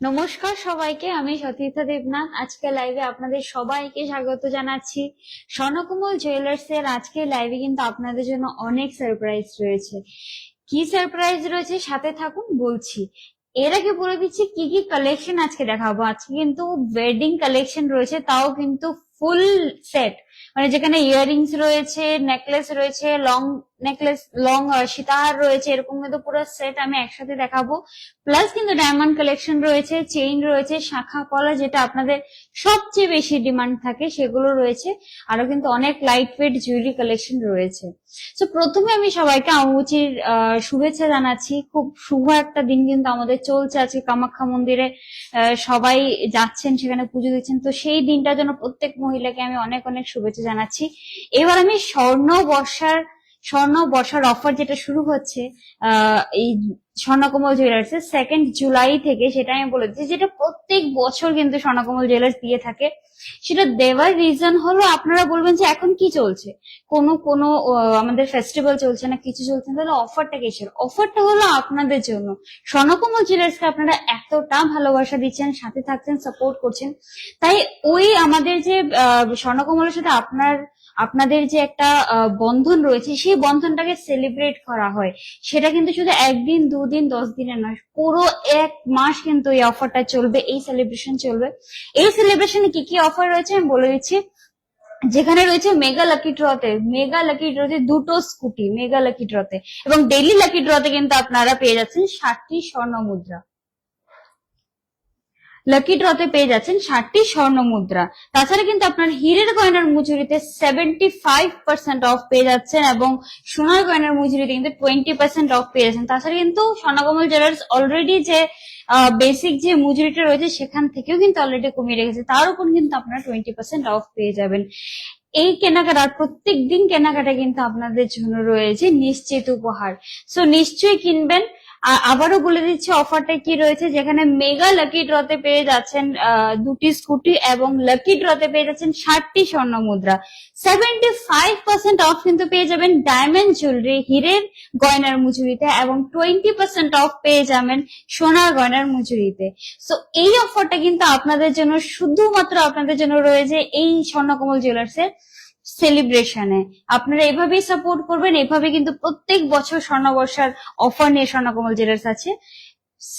নমস্কার সবাইকে, আমি সতীর্থা দেবনাথ। আজকে লাইভে আপনাদের সবাইকে স্বাগত জানাচ্ছি। স্বর্ণকমল জুয়েলার্স এর আজকে লাইভে কিন্তু আপনাদের জন্য অনেক সারপ্রাইজ রয়েছে। কি সারপ্রাইজ রয়েছে সাথে থাকুন বলছি। এর আগে বলে দিচ্ছি কি কি কালেকশন আজকে দেখাবো। আজকে কিন্তু ওয়েডিং কালেকশন রয়েছে, তাও কিন্তু ফুল সেট, মানে যেখানে ইয়াররিংস রয়েছে, নেকলেস রয়েছে, লং নেকলেস, লং সীতাহার রয়েছে, এরকম কিন্তু পুরো সেট আমি একসাথে দেখাবো। প্লাস কিন্তু ডায়মন্ড কালেকশন রয়েছে, চেইন রয়েছে, শাখা পলা যেটা আপনাদের সবচেয়ে বেশি ডিমান্ড থাকে সেগুলো রয়েছে, আরো কিন্তু অনেক লাইট ওয়েট জুয়েলারি কালেকশন রয়েছে। তো প্রথমে আমি সবাইকে অমাবস্যার শুভেচ্ছা জানাচ্ছি। খুব শুভ একটা দিন কিন্তু আমাদের চলছে। আজকে কামাখ্যা মন্দিরে সবাই যাচ্ছেন, সেখানে পুজো দিচ্ছেন, তো সেই দিনটার জন্য প্রত্যেক মহিলাকে আমি অনেক অনেক শুভেচ্ছা জানাচ্ছি। এবার আমি স্বর্ণ বর্ষার অফার যেটা শুরু হচ্ছে এই স্বর্ণকমল জুয়েলার্স এর 2 জুলাই থেকে, সেটা আমি বলে দিচ্ছি, যেটা প্রত্যেক বছর কিন্তু স্বর্ণকমল জুয়েলার্স দিয়ে থাকে। সেটা দেওয়ার রিজন হলো, আপনারা বলবেন যে এখন কি চলছে, কোনো আমাদের ফেস্টিভ্যাল চলছে না, কিছু চলছে না, তাহলে অফারটা কিসের? অফারটা হলো আপনাদের জন্য। স্বর্ণকমল জুয়েলার্স কে আপনারা এতটা ভালোবাসা দিচ্ছেন, সাথে থাকছেন, সাপোর্ট করছেন, তাই ওই আমাদের যে স্বর্ণকমলের সাথে আপনাদের যে একটা বন্ধন রয়েছে, সেই বন্ধনটাকে সেলিব্রেট করা হয়। সেটা কিন্তু শুধু একদিন, 2 দিন, 10 দিনের নয়, পুরো 1 মাস কিন্তু এই অফারটা চলবে, এই সেলিব্রেশন চলবে। এই সেলিব্রেশনে কি কি অফার রয়েছে আমি বলে দিচ্ছি। যেখানে রয়েছে মেগা লাকি ড্রতে 2টো স্কুটি মেগা লাকি ড্রতে, এবং ডেইলি লাকি ড্রতে কিন্তু আপনারা পেয়ে যাচ্ছেন 60টি স্বর্ণ মুদ্রা। লাকি ড্রতে পেয়ে যাচ্ছেন 60টি স্বর্ণ মুদ্রা। তাছাড়া কিন্তু আপনার হীরের গয়নার মজুরিতে 75% অফ পেয়ে যাচ্ছেন, এবং সোনার গয়নার মজুরিতে কিন্তু 20% অফ পেয়ে যাচ্ছেন। তাছাড়া কিন্তু স্বর্ণকমল জুয়েলার্স অলরেডি যে বেসিক যে মজুরিটা রয়েছে সেখান থেকেও কিন্তু অলরেডি কমিয়ে রেখেছে, তার উপর কিন্তু আপনারা 20% অফ পেয়ে যাবেন। এই কেনাকাটা, প্রত্যেক দিন কেনাকাটা কিন্তু আপনাদের জন্য রয়েছে নিশ্চিত উপহার। সো নিশ্চয়ই কিনবেন। আবারও বলে দিচ্ছি অফারটা কি রয়েছে, যেখানে মেগা লাকি ড্রতে পেয়ে যাচ্ছেন 2টি স্কুটি, এবং লাকি ড্রতে পেয়ে যাচ্ছেন 60টি স্বর্ণ মুদ্রা। 75% অফ কিন্তু পেয়ে যাবেন ডায়মন্ড জুয়েলারি, হীরের গয়নার মজুরিতে, এবং 20% অফ পেয়ে যাবেন সোনার গয়নার মজুরিতে। সো এই অফারটা কিন্তু আপনাদের জন্য, শুধুমাত্র আপনাদের জন্য রয়েছে এই স্বর্ণকমল জুয়েলার্স এর সেলিব্রেশনে। আপনারা এভাবেই সাপোর্ট করবেন, এভাবে কিন্তু প্রত্যেক বছর স্বর্ণবর্ষার অফার নিয়ে স্বর্ণকমল জুয়েলার্স আছে।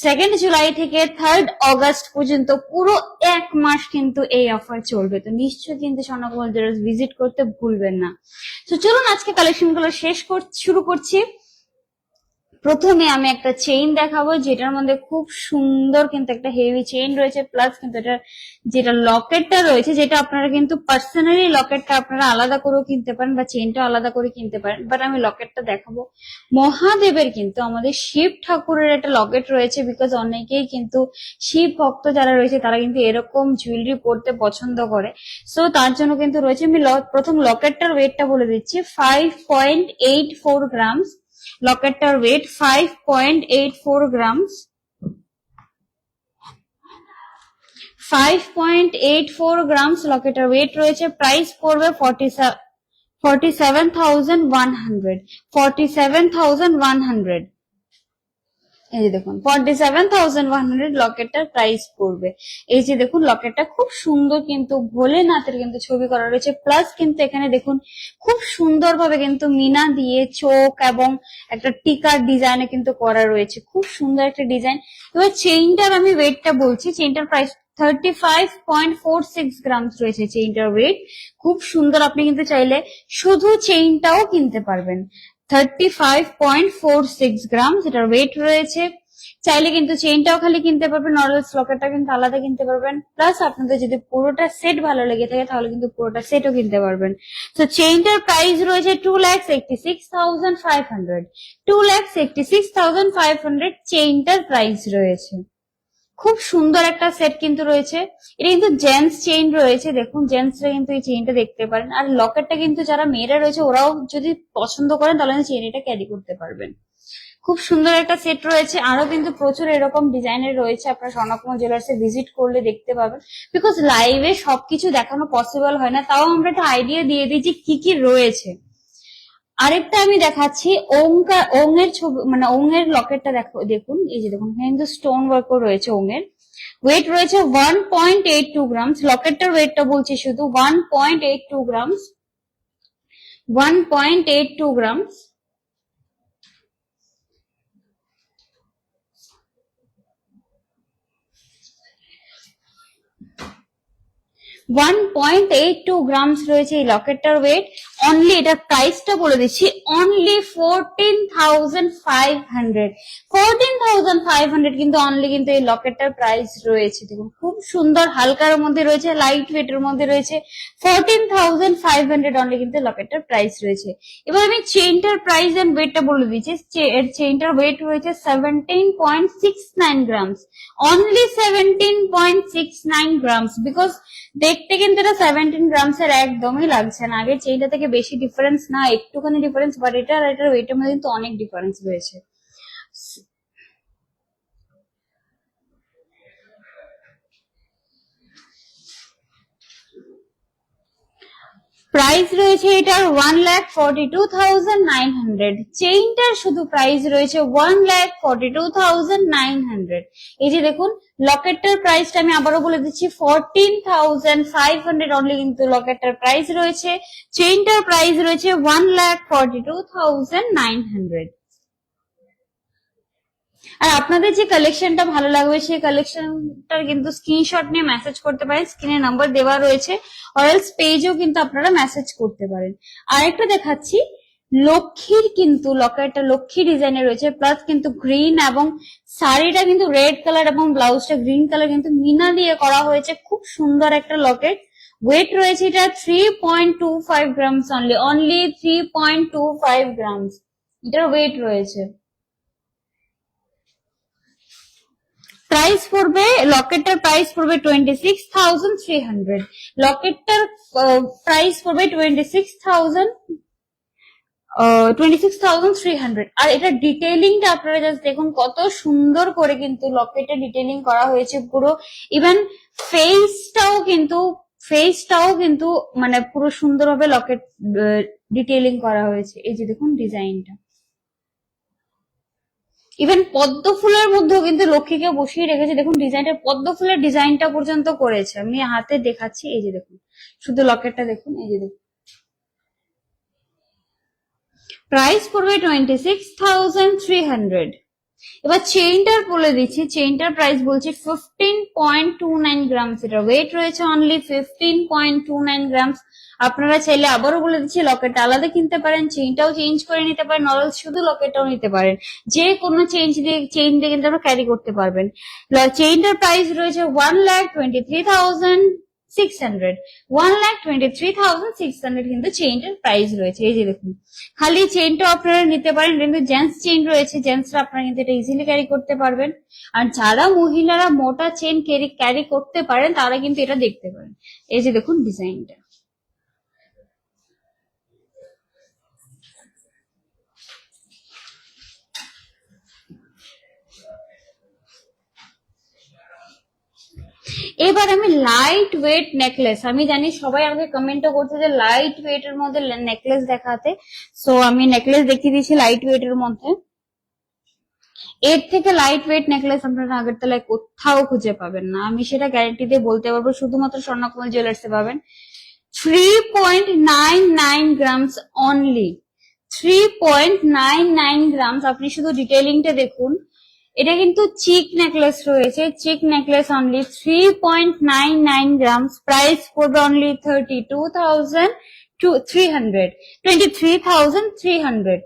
2 জুলাই থেকে 3 অগস্ট পর্যন্ত পুরো 1 মাস কিন্তু এই অফার চলবে। তো নিশ্চয়ই কিন্তু স্বর্ণকমল জুয়েলার্স ভিজিট করতে ভুলবেন না। তো চলুন আজকে কালেকশন গুলো শুরু করছি। প্রথমে আমি একটা চেইন দেখাবো, যেটার মধ্যে খুব সুন্দর কিন্তু একটা হেভি চেইন রয়েছে, প্লাস কিন্তু এটা যেটা লকেটটা রয়েছে, যেটা আপনারা কিন্তু পার্সোনালি লকেটটা আপনারা আলাদা করেও কিনতে পারেন, বা চেইনটা আলাদা করে কিনতে পারেন, বাট আমি লকেটটা দেখাবো। মহাদেবের কিন্তু, আমাদের শিব ঠাকুরের একটা লকেট রয়েছে, বিকজ অনেকেই কিন্তু শিব ভক্ত যারা রয়েছে তারা কিন্তু এরকম জুয়েলারি পরতে পছন্দ করে। সো তার জন্য কিন্তু রয়েছে। আমি প্রথম লকেটটার ওয়েটটা বলে দিচ্ছি, 5.84 গ্রামস। লকেটটার ওয়েট 5.84 গ্রামস। 5.84 গ্রামস লকেটের ওয়েট রয়েছে। প্রাইস পড়বে 47,100। এই যে দেখুন 47,100 লকেটটার প্রাইস পড়বে। এই যে দেখুন লকেটটা খুব সুন্দর কিন্তু ভোলেনাথের কিন্তু ছবি করা রয়েছে, প্লাস কিন্তু এখানে দেখুন খুব সুন্দরভাবে কিন্তু মিনা দিয়ে চোখ এবং একটা টিকার ডিজাইনে কিন্তু করা রয়েছে, খুব সুন্দর একটা ডিজাইন। এবার চেইনটার আমি ওয়েটটা বলছি, চেইনটার প্রাইস 35.46 গ্রামস রয়েছে চেইনটার ওয়েট। খুব সুন্দর, আপনি কিন্তু চাইলে শুধু চেইনটাও কিনতে পারবেন। 35.46 গ্রাম যেটার ওয়েট রয়েছে। চাইলে কিন্তু চেইনটাও খালি কিনতে পারবেন, নর্মাল লকেটটা কিন্তু আলাদা কিনতে পারবেন, প্লাস আপনাদের যদি পুরোটা সেট ভালো লেগে থাকে তাহলে কিন্তু পুরোটা সেটও কিনতে পারবেন। তো চেইনটার প্রাইস রয়েছে 2,86,500। 2,86,500 চেইনটার প্রাইস রয়েছে। খুব সুন্দর একটা সেট কিন্তু রয়েছে। এটা কিন্তু জেন্টস চেইন রয়েছে, দেখুন জেন্টসরা কিন্তু এই চেইনটা দেখতে পারেন। আর লকেটটা কিন্তু যারা মেয়েরা রয়েছে ওরাও যদি পছন্দ করেন তাহলে চেইন এটা ক্যারি করতে পারবেন। খুব সুন্দর একটা সেট রয়েছে। আরো কিন্তু প্রচুর এরকম ডিজাইনের রয়েছে, আপনারা স্বর্ণকমল জুয়েলার্সে ভিজিট করলে দেখতে পাবেন, বিকজ লাইভে সবকিছু দেখানো পসিবল হয় না। তাও আমরা একটা আইডিয়া দিয়ে দিই যে কি কি রয়েছে। আরেকটা আমি দেখাচ্ছি ওঙের ছবি, মানে ওঙের লকেটটা দেখুন, এই যে দেখুন এখানে কিন্তু স্টোন ওয়ার্কও রয়েছে ওঙের। ওয়েট রয়েছে 1.82 গ্রামস, লকেটটার ওয়েটটা বলছি শুধু 1.82 গ্রামস, 1.82 গ্রামস। 1.82 গ্রামস রয়েছে এই লকেটটার ওয়েট। অনলি এটার প্রাইসটা বলে দিচ্ছি, অনলি 14,500, 14,500 কিন্তু অনলি কিন্তু এই লকেটটার প্রাইস রয়েছে। দেখুন খুব সুন্দর হালকার মধ্যে রয়েছে, লাইট ওয়েটের মধ্যে রয়েছে, 14,500 অনলি কিন্তু লকেটটার প্রাইস রয়েছে। এবার আমি চেইনটার প্রাইস এন্ড ওয়েটটা বলে দিচ্ছি। এর চেইনটার ওয়েট রয়েছে 17.69 গ্রামস, অনলি 17.69 গ্রামস। বিকজ দেখতে কিন্তু এটা 17 গ্রামস এর একদমই লাগছে না, আগে চেইনটা থেকে বেশি ডিফারেন্স না, একটুখানি ডিফারেন্স, বাট এটা আর এটার ওয়েটের মধ্যে কিন্তু অনেক ডিফারেন্স রয়েছে। প্রাইস রয়েছে এটার 1,42,900, চেইনটার শুধু প্রাইস রয়েছে 1,42,900। এই যে দেখুন লকেটটার প্রাইসটা আমি আবারও বলে দিচ্ছি, 14,500 অনলি কিন্তু লকেটটার প্রাইস রয়েছে, চেইনটার প্রাইস রয়েছে 1,42,900। আর আপনাদের যে কালেকশনটা ভালো লাগবে সেই কালেকশনটার কিন্তু স্ক্রিনশট নিয়ে মেসেজ করতে পারেন, স্ক্রিনে নাম্বার দেওয়া রয়েছে, অরেলস পেজেও কিন্তু আপনারা মেসেজ করতে পারেন। আরেকটা দেখাচ্ছি, লক্ষ্মীর কিন্তু লকেটটা লক্ষ্মী ডিজাইনে রয়েছে, প্লাস কিন্তু গ্রিন এবং শাড়িটা কিন্তু রেড কালার এবং ব্লাউজটা গ্রিন কালার কিন্তু মিনা দিয়ে করা হয়েছে, খুব সুন্দর একটা লকেট। ওয়েট রয়েছে এটা 3.25 গ্রামস অনলি, অনলি 3.25 গ্রামস এটার ওয়েট রয়েছে। প্রাইস পড়বে, লকেটটার প্রাইস পড়বে 26,300, লকেটটার প্রাইস পড়বে 26,300। আর এটা ডিটেইলিংটা আপনারা জাস্ট দেখুন কত সুন্দর করে কিন্তু লকেটে ডিটেইলিং করা হয়েছে পুরো, ইভেন ফেসটাও কিন্তু মানে পুরো সুন্দরভাবে লকেট ডিটেইলিং করা হয়েছে। এই যে দেখুন ডিজাইনটা, ইভেন পদ্ম ফুলের মধ্যেও কিন্তু লক্ষ্মীকে বসিয়ে রেখেছে, দেখুন ডিজাইনটা পদ্ম ফুলের ডিজাইনটা পর্যন্ত করেছে। আমি হাতে দেখাচ্ছি, এই যে দেখুন শুধু লকেটটা দেখুন, এই যে দেখুন প্রাইস পড়বে 26,300। এবার চেইনটার বলে দিচ্ছি, চেইনটার প্রাইস বলছি 15.29 গ্রামস, এটা ওয়েট রয়েছে অনলি 15.29 গ্রামস। আপনারা চাইলে আবারও বলে দিচ্ছি লকেটটা আলাদা কিনতে পারেন, চেইনটাও চেঞ্জ করে নিতে পারেন, নরমাল শুধু লকেটটাও নিতে পারেন, যে কোনো চেইন দিয়ে কিন্তু আপনারা ক্যারি করতে পারবেন। চেইনটার প্রাইস রয়েছে 1,23,600, 1,23,600 কিন্তু চেইনটার প্রাইস রয়েছে। এই যে দেখুন খালি চেইনটা আপনারা নিতে পারেন, কিন্তু জেন্টস চেইন রয়েছে, জেন্টসরা আপনারা কিন্তু এটা ইজিলি ক্যারি করতে পারবেন। আর যারা মহিলারা মোটা চেইন ক্যারি করতে পারেন তারা কিন্তু এটা দেখতে পারেন। এই যে দেখুন ডিজাইনটা, এবার আমি লাইট ওয়েট নেকলেস, আমি জানি সবাই আমাকে কমেন্টও করছে যে লাইট ওয়েট এর মধ্যে নেকলেস দেখাতে, সো আমি নেকলেস দেখিয়ে দিয়েছি লাইট ওয়েট এর মধ্যে। এর থেকে লাইট ওয়েট নেকলেস আপনারা আগরতলায় কোথাও খুঁজে পাবেন না, আমি সেটা গ্যারান্টি দিয়ে বলতে পারবো, শুধুমাত্র স্বর্ণকমল জুয়েলার্সে পাবেন। 3.99 গ্রামস অনলি, 3.99 গ্রামস। আপনি শুধু ডিটেইলিংটা দেখুন, এটা কিন্তু চিক নেকলেস রয়েছে, চিক নেকলেস অনলি 3.99 গ্রামস। প্রাইস পড়বে অনলি 32,300, 23,300,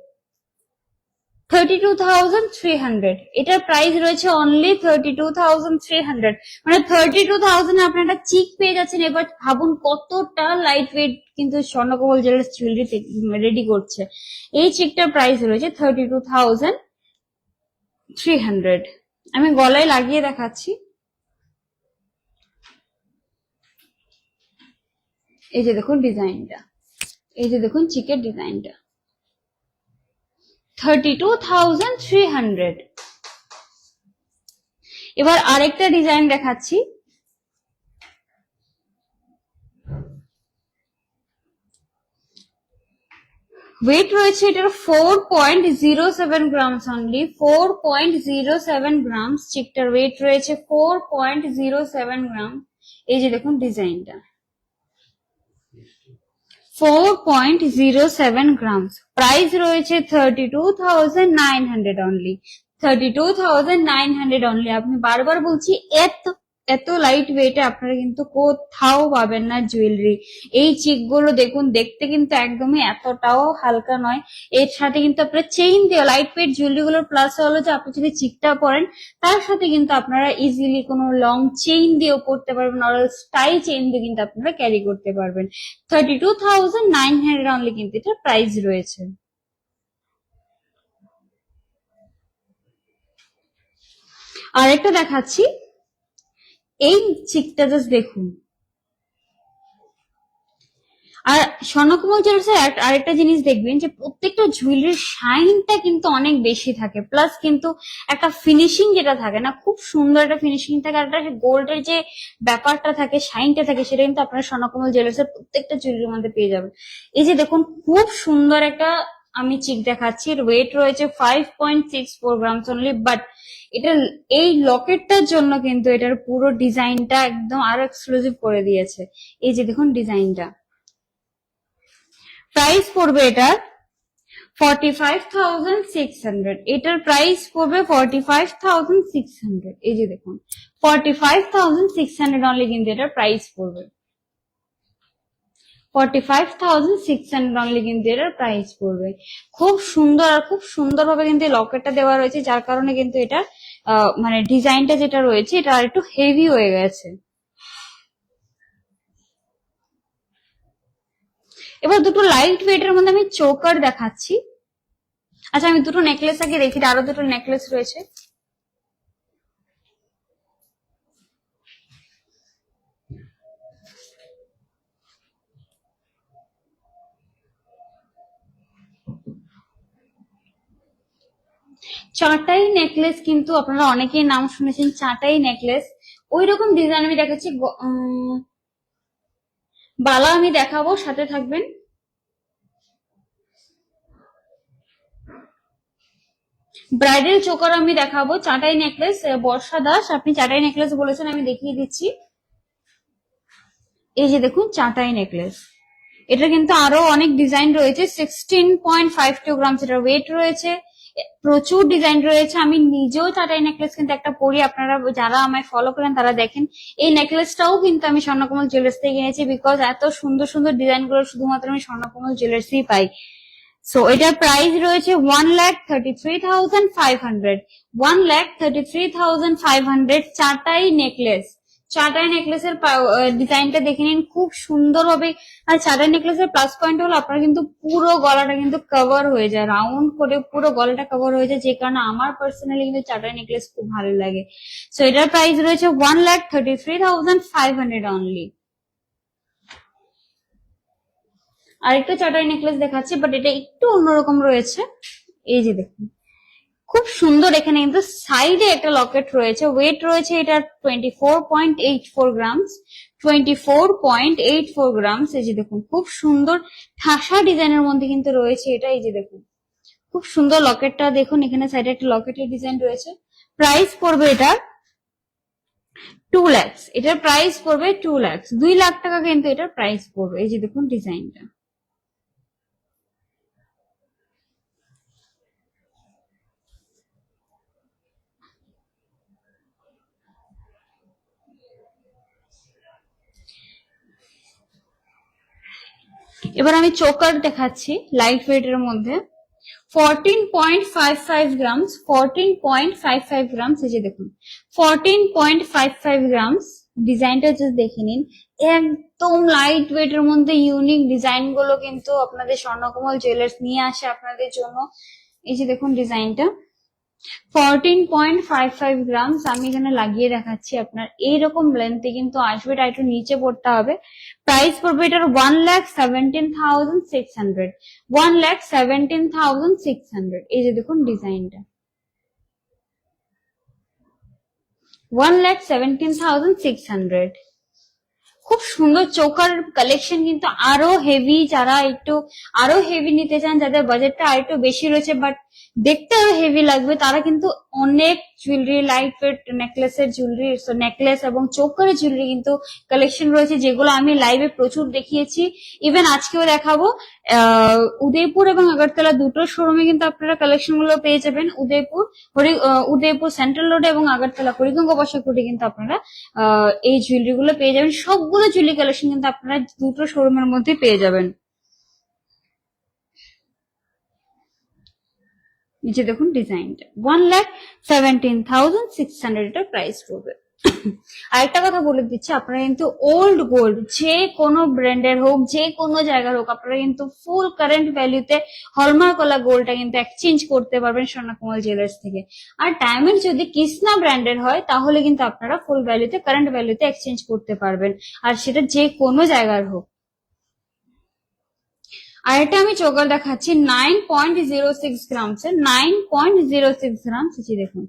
32,300। এটার প্রাইস রয়েছে অনলি 32,300, মানে 32,000 আপনি একটা চিক পেয়ে যাচ্ছেন। এবার ভাবুন কতটা লাইট ওয়েট কিন্তু স্বর্ণকমল জুয়েলার্স জুয়েলারি রেডি করছে। এই চিকটার প্রাইস রয়েছে 32,300। আমি গলায় লাগিয়ে দেখাচ্ছি, এই যে দেখুন ডিজাইনটা, এই যে দেখুন চিকের ডিজাইনটা 32,300। এবার আরেকটা ডিজাইন দেখাচ্ছি, ওয়েট রয়েছে এটার 4.07 গ্রামস অনলি, 4.07 গ্রামস। চিকটার ওয়েট রয়েছে 4.07 গ্রাম। এই যে দেখুন ডিজাইনটা, 4.07 গ্রামস। প্রাইস রয়েছে 32,900 অনলি, 32,900 অনলি। আপনি বারবার বলছি, এত এত লাইট ওয়েটে আপনারা কিন্তু কোথাও পাবেন না জুয়েলারি। এই চিক গুলো দেখুন, দেখতে কিন্তু একদমই এতটাও হালকা নয়। এর সাথে কিন্তু আপনারা চেইন দিয়ে, লাইট ওয়েট জুয়েলারি গুলোর প্লাস হলো যে আপনি যদি চিকটা পরেন তার সাথে কিন্তু আপনারা ইজিলি কোনো লং চেইন দিয়েও পড়তে পারবেন, আর স্টাইল চেইন দিয়ে কিন্তু আপনারা ক্যারি করতে পারবেন। 32,900 অনলি কিন্তু এটা প্রাইস রয়েছে। আরেকটা দেখাচ্ছি, এই চিকটা জাস্ট দেখুন। আর স্বর্ণকুমল জুয়েলার্সের আরেকটা জিনিস দেখবেন যে প্রত্যেকটা জুয়েলারির শাইনটা কিন্তু অনেক বেশি থাকে, প্লাস কিন্তু একটা ফিনিশিং যেটা থাকে না, খুব সুন্দর একটা ফিনিশিং থাকে। আর একটা গোল্ডের যে ব্যাপারটা থাকে, শাইনটা থাকে, সেটা কিন্তু আপনারা স্বর্ণকুমল জুয়েলার্সের প্রত্যেকটা জুয়েলারির মধ্যে পেয়ে যাবেন। এই যে দেখুন, খুব সুন্দর একটা আমি চিক দেখাচ্ছি, এর ওয়েট রয়েছে 5.64 গ্রামস অনলি। বাট এটা এই লকেটটার জন্য কিন্তু এটার পুরো ডিজাইনটা একদম আরো এক্সক্লুসিভ করে দিয়েছে। এই যে দেখুন ডিজাইনটা। প্রাইস পড়বে এটার 45,600। এটার প্রাইস পড়বে 45,600। এই যে দেখুন 45,600 অনলি কিন্তু এটার প্রাইস পড়বে, 45,600 অনলি কিন্তু এটার প্রাইস পড়বে। খুব সুন্দর, আর খুব সুন্দর ভাবে কিন্তু লকেটটা দেওয়া রয়েছে, যার কারণে কিন্তু এটা মানে ডিজাইনটা যেটা রয়েছে এটা আর একটু হেভি হয়ে গেছে। এবার দুটো লাইট ওয়েট এর মধ্যে আমি চোকার দেখাচ্ছি। আচ্ছা, আমি দুটো নেকলেস আগে দেখি, আরো দুটো নেকলেস রয়েছে। চাটাই নেকলেস কিন্তু আপনারা অনেকেই নাম শুনেছেন, চাটাই নেকলেস। ওই রকম ডিজাইন আমি দেখাচ্ছি। বালা আমি দেখাবো, সাথে থাকবেন। ব্রাইডাল চোকার আমি দেখাবো, চাটাই নেকলেস। বর্ষা দাস, আপনি চাটাই নেকলেস বলেছেন, আমি দেখিয়ে দিচ্ছি। এই যে দেখুন চাটাই নেকলেস, এটা কিন্তু আরো অনেক ডিজাইন রয়েছে। 16.52 গ্রাম এটার ওয়েট রয়েছে, প্রচুর ডিজাইন রয়েছে। আমি নিজেও চাটাই নেকলেস কিন্তু একটা পরি, আপনারা যারা আমায় ফলো করেন তারা দেখেন। এই নেকলেসটাও কিন্তু আমি স্বর্ণকমল জুয়েলার্স থেকে কিনেছি, বিকজ এত সুন্দর সুন্দর ডিজাইন গুলো শুধুমাত্র আমি স্বর্ণকমল জুয়েলার্সই পাই। সো এটার প্রাইস রয়েছে 1,33,500, 1,33,500। চাটাই নেকলেস, চাটাই নেকলেসের ডিজাইনটা দেখে নিন, খুব সুন্দর হবে। আর চাটাই নেকলেসের প্লাস পয়েন্ট হলো আপনার কিন্তু পুরো গলাটা কিন্তু কভার হয়ে যায়, রাউন্ড করে পুরো গলাটা কভার হয়ে যায়, যে কারণে আমার পার্সোনালি কিন্তু চাটাই নেকলেস খুব ভালো লাগে। সো এটার প্রাইস রয়েছে 1,33,500 অনলি। আরেকটা চাটাই নেকলেস দেখাচ্ছি, বাট এটা একটু অন্যরকম রয়েছে। এই যে দেখুন, খুব সুন্দর। এখানে কিন্তু সাইডে একটা লকেট রয়েছে, ওয়েট রয়েছে এটা 24.84 গ্রামস, 24.84 গ্রামস। এই যে দেখুন, খুব সুন্দর ঠাসা ডিজাইনের মধ্যে কিন্তু রয়েছে এটা। এই যে দেখুন, খুব সুন্দর লকেটটা দেখুন, এখানে সাইডে একটা লকেটের ডিজাইন রয়েছে। প্রাইস পড়বে এটা 2 লাখ। এটার প্রাইস পড়বে 2 লাখ, 2 লাখ টাকা কিন্তু এটার প্রাইস পড়বে। এই যে দেখুন ডিজাইনটা। এবার আমি চোকার দেখাচ্ছি লাইট ওয়েট এর মধ্যে, 14.55 গ্রামস, 14.55 গ্রামস। এই যে দেখুন 14.55 গ্রামস। ডিজাইনটা জাস্ট দেখে নিন, একদম লাইট ওয়েট এর মধ্যে ইউনিক ডিজাইন গুলো কিন্তু আপনাদের স্বর্ণকমল জুয়েলার্স নিয়ে আসে আপনাদের জন্য। এই যে দেখুন ডিজাইনটা, 14.55 গ্রামস। আমি এখানে লাগিয়ে দেখাচ্ছি, আপনার এইরকম লেন্থে কিন্তু আসবে, এটা একটু নিচে পড়তে হবে। প্রাইস পড়বে এটার 1,17,600, 1,17,600। এই যে দেখুন ডিজাইনটা, 1,17,600। খুব সুন্দর চোকার কালেকশন, কিন্তু আরো হেভি, যারা একটু আরো হেভি নিতে চান, যাদের বাজেটটা আর একটু বেশি রয়েছে বাট দেখতে আরো হেভি লাগবে, তারা কিন্তু অনেক জুয়েলারি, লাইট ওয়েট নেকলেসের জুয়েলারি, নেকলেস এবং চোকারের জুয়েলারি কিন্তু কালেকশন রয়েছে, যেগুলো আমি লাইভে প্রচুর দেখিয়েছি, ইভেন আজকেও দেখাবো। উদয়পুর এবং আগরতলা দুটো শোরুমে কিন্তু আপনারা কালেকশন গুলো পেয়ে যাবেন। উদয়পুর সেন্ট্রাল রোডে এবং আগরতলা হরিগঙ্গ বসাক রোডে কিন্তু আপনারা এই জুয়েলারি গুলো পেয়ে যাবেন। সবগুলো জুয়েলারি কালেকশন কিন্তু আপনারা দুটো শোরুমের মধ্যে পেয়ে যাবেন। নিচে দেখুন ডিজাইনটা, 1,17,600 এটা প্রাইস পড়বে। আরেকটা কথা বলে দিচ্ছি, আপনারা কিন্তু ওল্ড গোল্ড যে কোনো ব্র্যান্ডের হোক, যে কোনো জায়গার হোক, আপনারা কিন্তু ফুল কারেন্ট ভ্যালুতে হলমার্ক ওয়ালা গোল্ডটা কিন্তু এক্সচেঞ্জ করতে পারবেন স্বর্ণকমল জুয়েলার্স থেকে। আর ডায়মন্ড যদি কৃষ্ণা ব্র্যান্ডের হয় তাহলে কিন্তু আপনারা ফুল ভ্যালুতে, কারেন্ট ভ্যালুতে এক্সচেঞ্জ করতে পারবেন, আর সেটা যে কোনো জায়গার হোক। আর এটা আমি চোকার দেখাচ্ছি 9.06 গ্রামস এর, 9.06 গ্রামস। দেখুন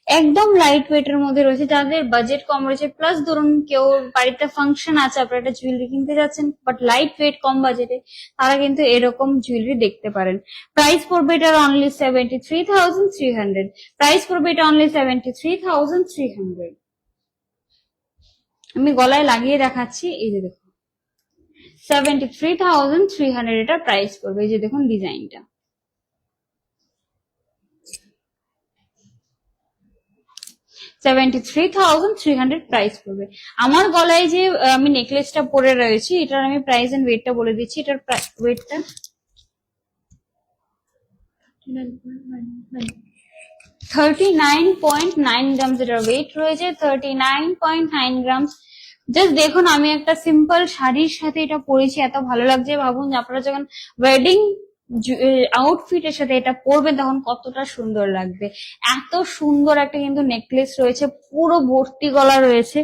একদম লাইট ওয়েট এর মধ্যে রয়েছে, যাদের বাজেট কম রয়েছে, প্লাস ধরুন কেউ বাড়িতে ফাংশন আছে, আপনারা একটা জুয়েলারি কিনতে যাচ্ছেন বাট লাইট ওয়েট কম বাজেটে, তারা কিন্তু এরকম জুয়েলারি দেখতে পারেন। প্রাইস পড়বে এটার অনলি 73,300। প্রাইস পড়বে এটা অনলি 73,300। আমি গলায় লাগিয়ে দেখাচ্ছি, এই যে দেখুন 73,300 এটা প্রাইস পড়বে। এই যে দেখুন ডিজাইনটা, 73,300 প্রাইস পড়বে। আমার গলায় যে আমি নেকলেসটা পরে রয়েছি, এটার আমি প্রাইস এন্ড ওয়েটটা বলে দিচ্ছি। এটার ওয়েটটা 39.9 গ্রামস এটার ওয়েট রয়েছে, 39.9 গ্রামস। জাস্ট দেখুন আমি একটা সিম্পল শাড়ির সাথে এটা পরেছি, এত ভালো লাগছে। ভাবুন আপনারা যখন ওয়েডিং আউটফিটের সাথে এটা পরবেন তখন কতটা সুন্দর লাগবে। এত সুন্দর একটা কিন্তু নেকলেস রয়েছে, পুরো ভর্তি গলা রয়েছে।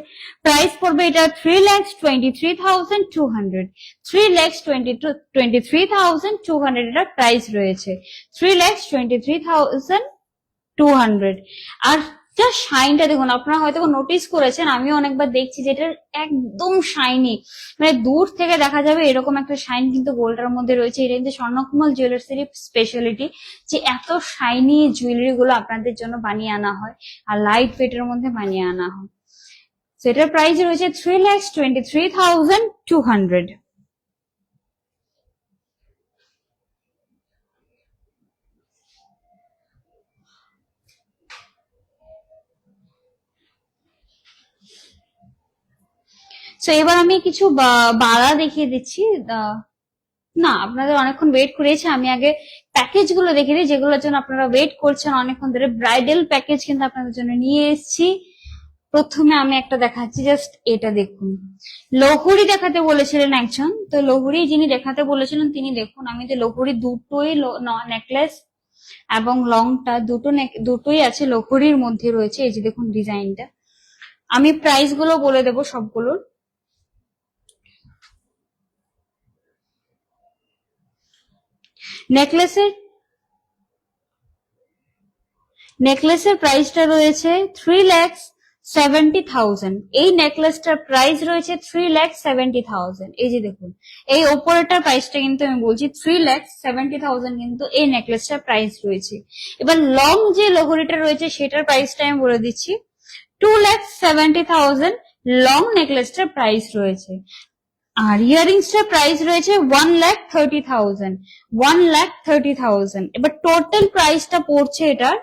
প্রাইস পড়বে এটা 3,23,200। 3,23,200 এটা প্রাইস রয়েছে, 3,23,200। আর জাস্ট শাইনটা দেখুন, আপনারা হয়তো নোটিস করেছেন, আমিও অনেকবার দেখছি যে এটা একদম শাইনি, মানে দূর থেকে দেখা যাবে এরকম একটা শাইন কিন্তু গোল্ডের মধ্যে রয়েছে। এটা কিন্তু স্বর্ণকমল জুয়েলার্স এর স্পেশালিটি, যে এত শাইনি জুয়েলারি গুলো আপনাদের জন্য বানিয়ে আনা হয় আর লাইট ওয়েট এর মধ্যে বানিয়ে আনা হয়। সেটার প্রাইস রয়েছে 3,23,200। তো এবার আমি কিছু বাড়া দেখিয়ে দিচ্ছি। না, আপনাদের অনেকক্ষণ ওয়েট করিয়েছে, আমি আগে প্যাকেজ গুলো দেখিয়ে দিই যেগুলোর জন্য আপনারা ওয়েট করছেন অনেকক্ষণ ধরে। ব্রাইডাল প্যাকেজ কিন্তু আপনাদের জন্য নিয়ে এসেছি। প্রথমে আমি একটা দেখাচ্ছি, জাস্ট এটা দেখুন। লহুরি দেখাতে বলেছিলেন একজন, তো লহুরি যিনি দেখাতে বলেছিলেন তিনি দেখুন, আমি তো লহুরি দুটোই নেকলেস এবং লংটা দুটোই আছে লহুরির মধ্যে রয়েছে। এই যে দেখুন ডিজাইনটা, আমি প্রাইস গুলো বলে দেবো সবগুলোর। নেকলেসের প্রাইসটা রয়েছে 3,70,000। এই নেকলেসটার প্রাইস রয়েছে 3,70,000। এই যে দেখুন এই ওপরেটার প্রাইসটা কিন্তু আমি বলছি 3,70,000 কিন্তু এই নেকলেসটার প্রাইস রয়েছে। এবার লং যে লহরিটা রয়েছে সেটার প্রাইসটা আমি বলে দিচ্ছি, 2,70,000 লং নেকলেসটার প্রাইস রয়েছে। আর ইয়ারিংসটার প্রাইস রয়েছে 1,30,000। 1,30,000। এবার টোটাল প্রাইসটা পড়ছে এটার,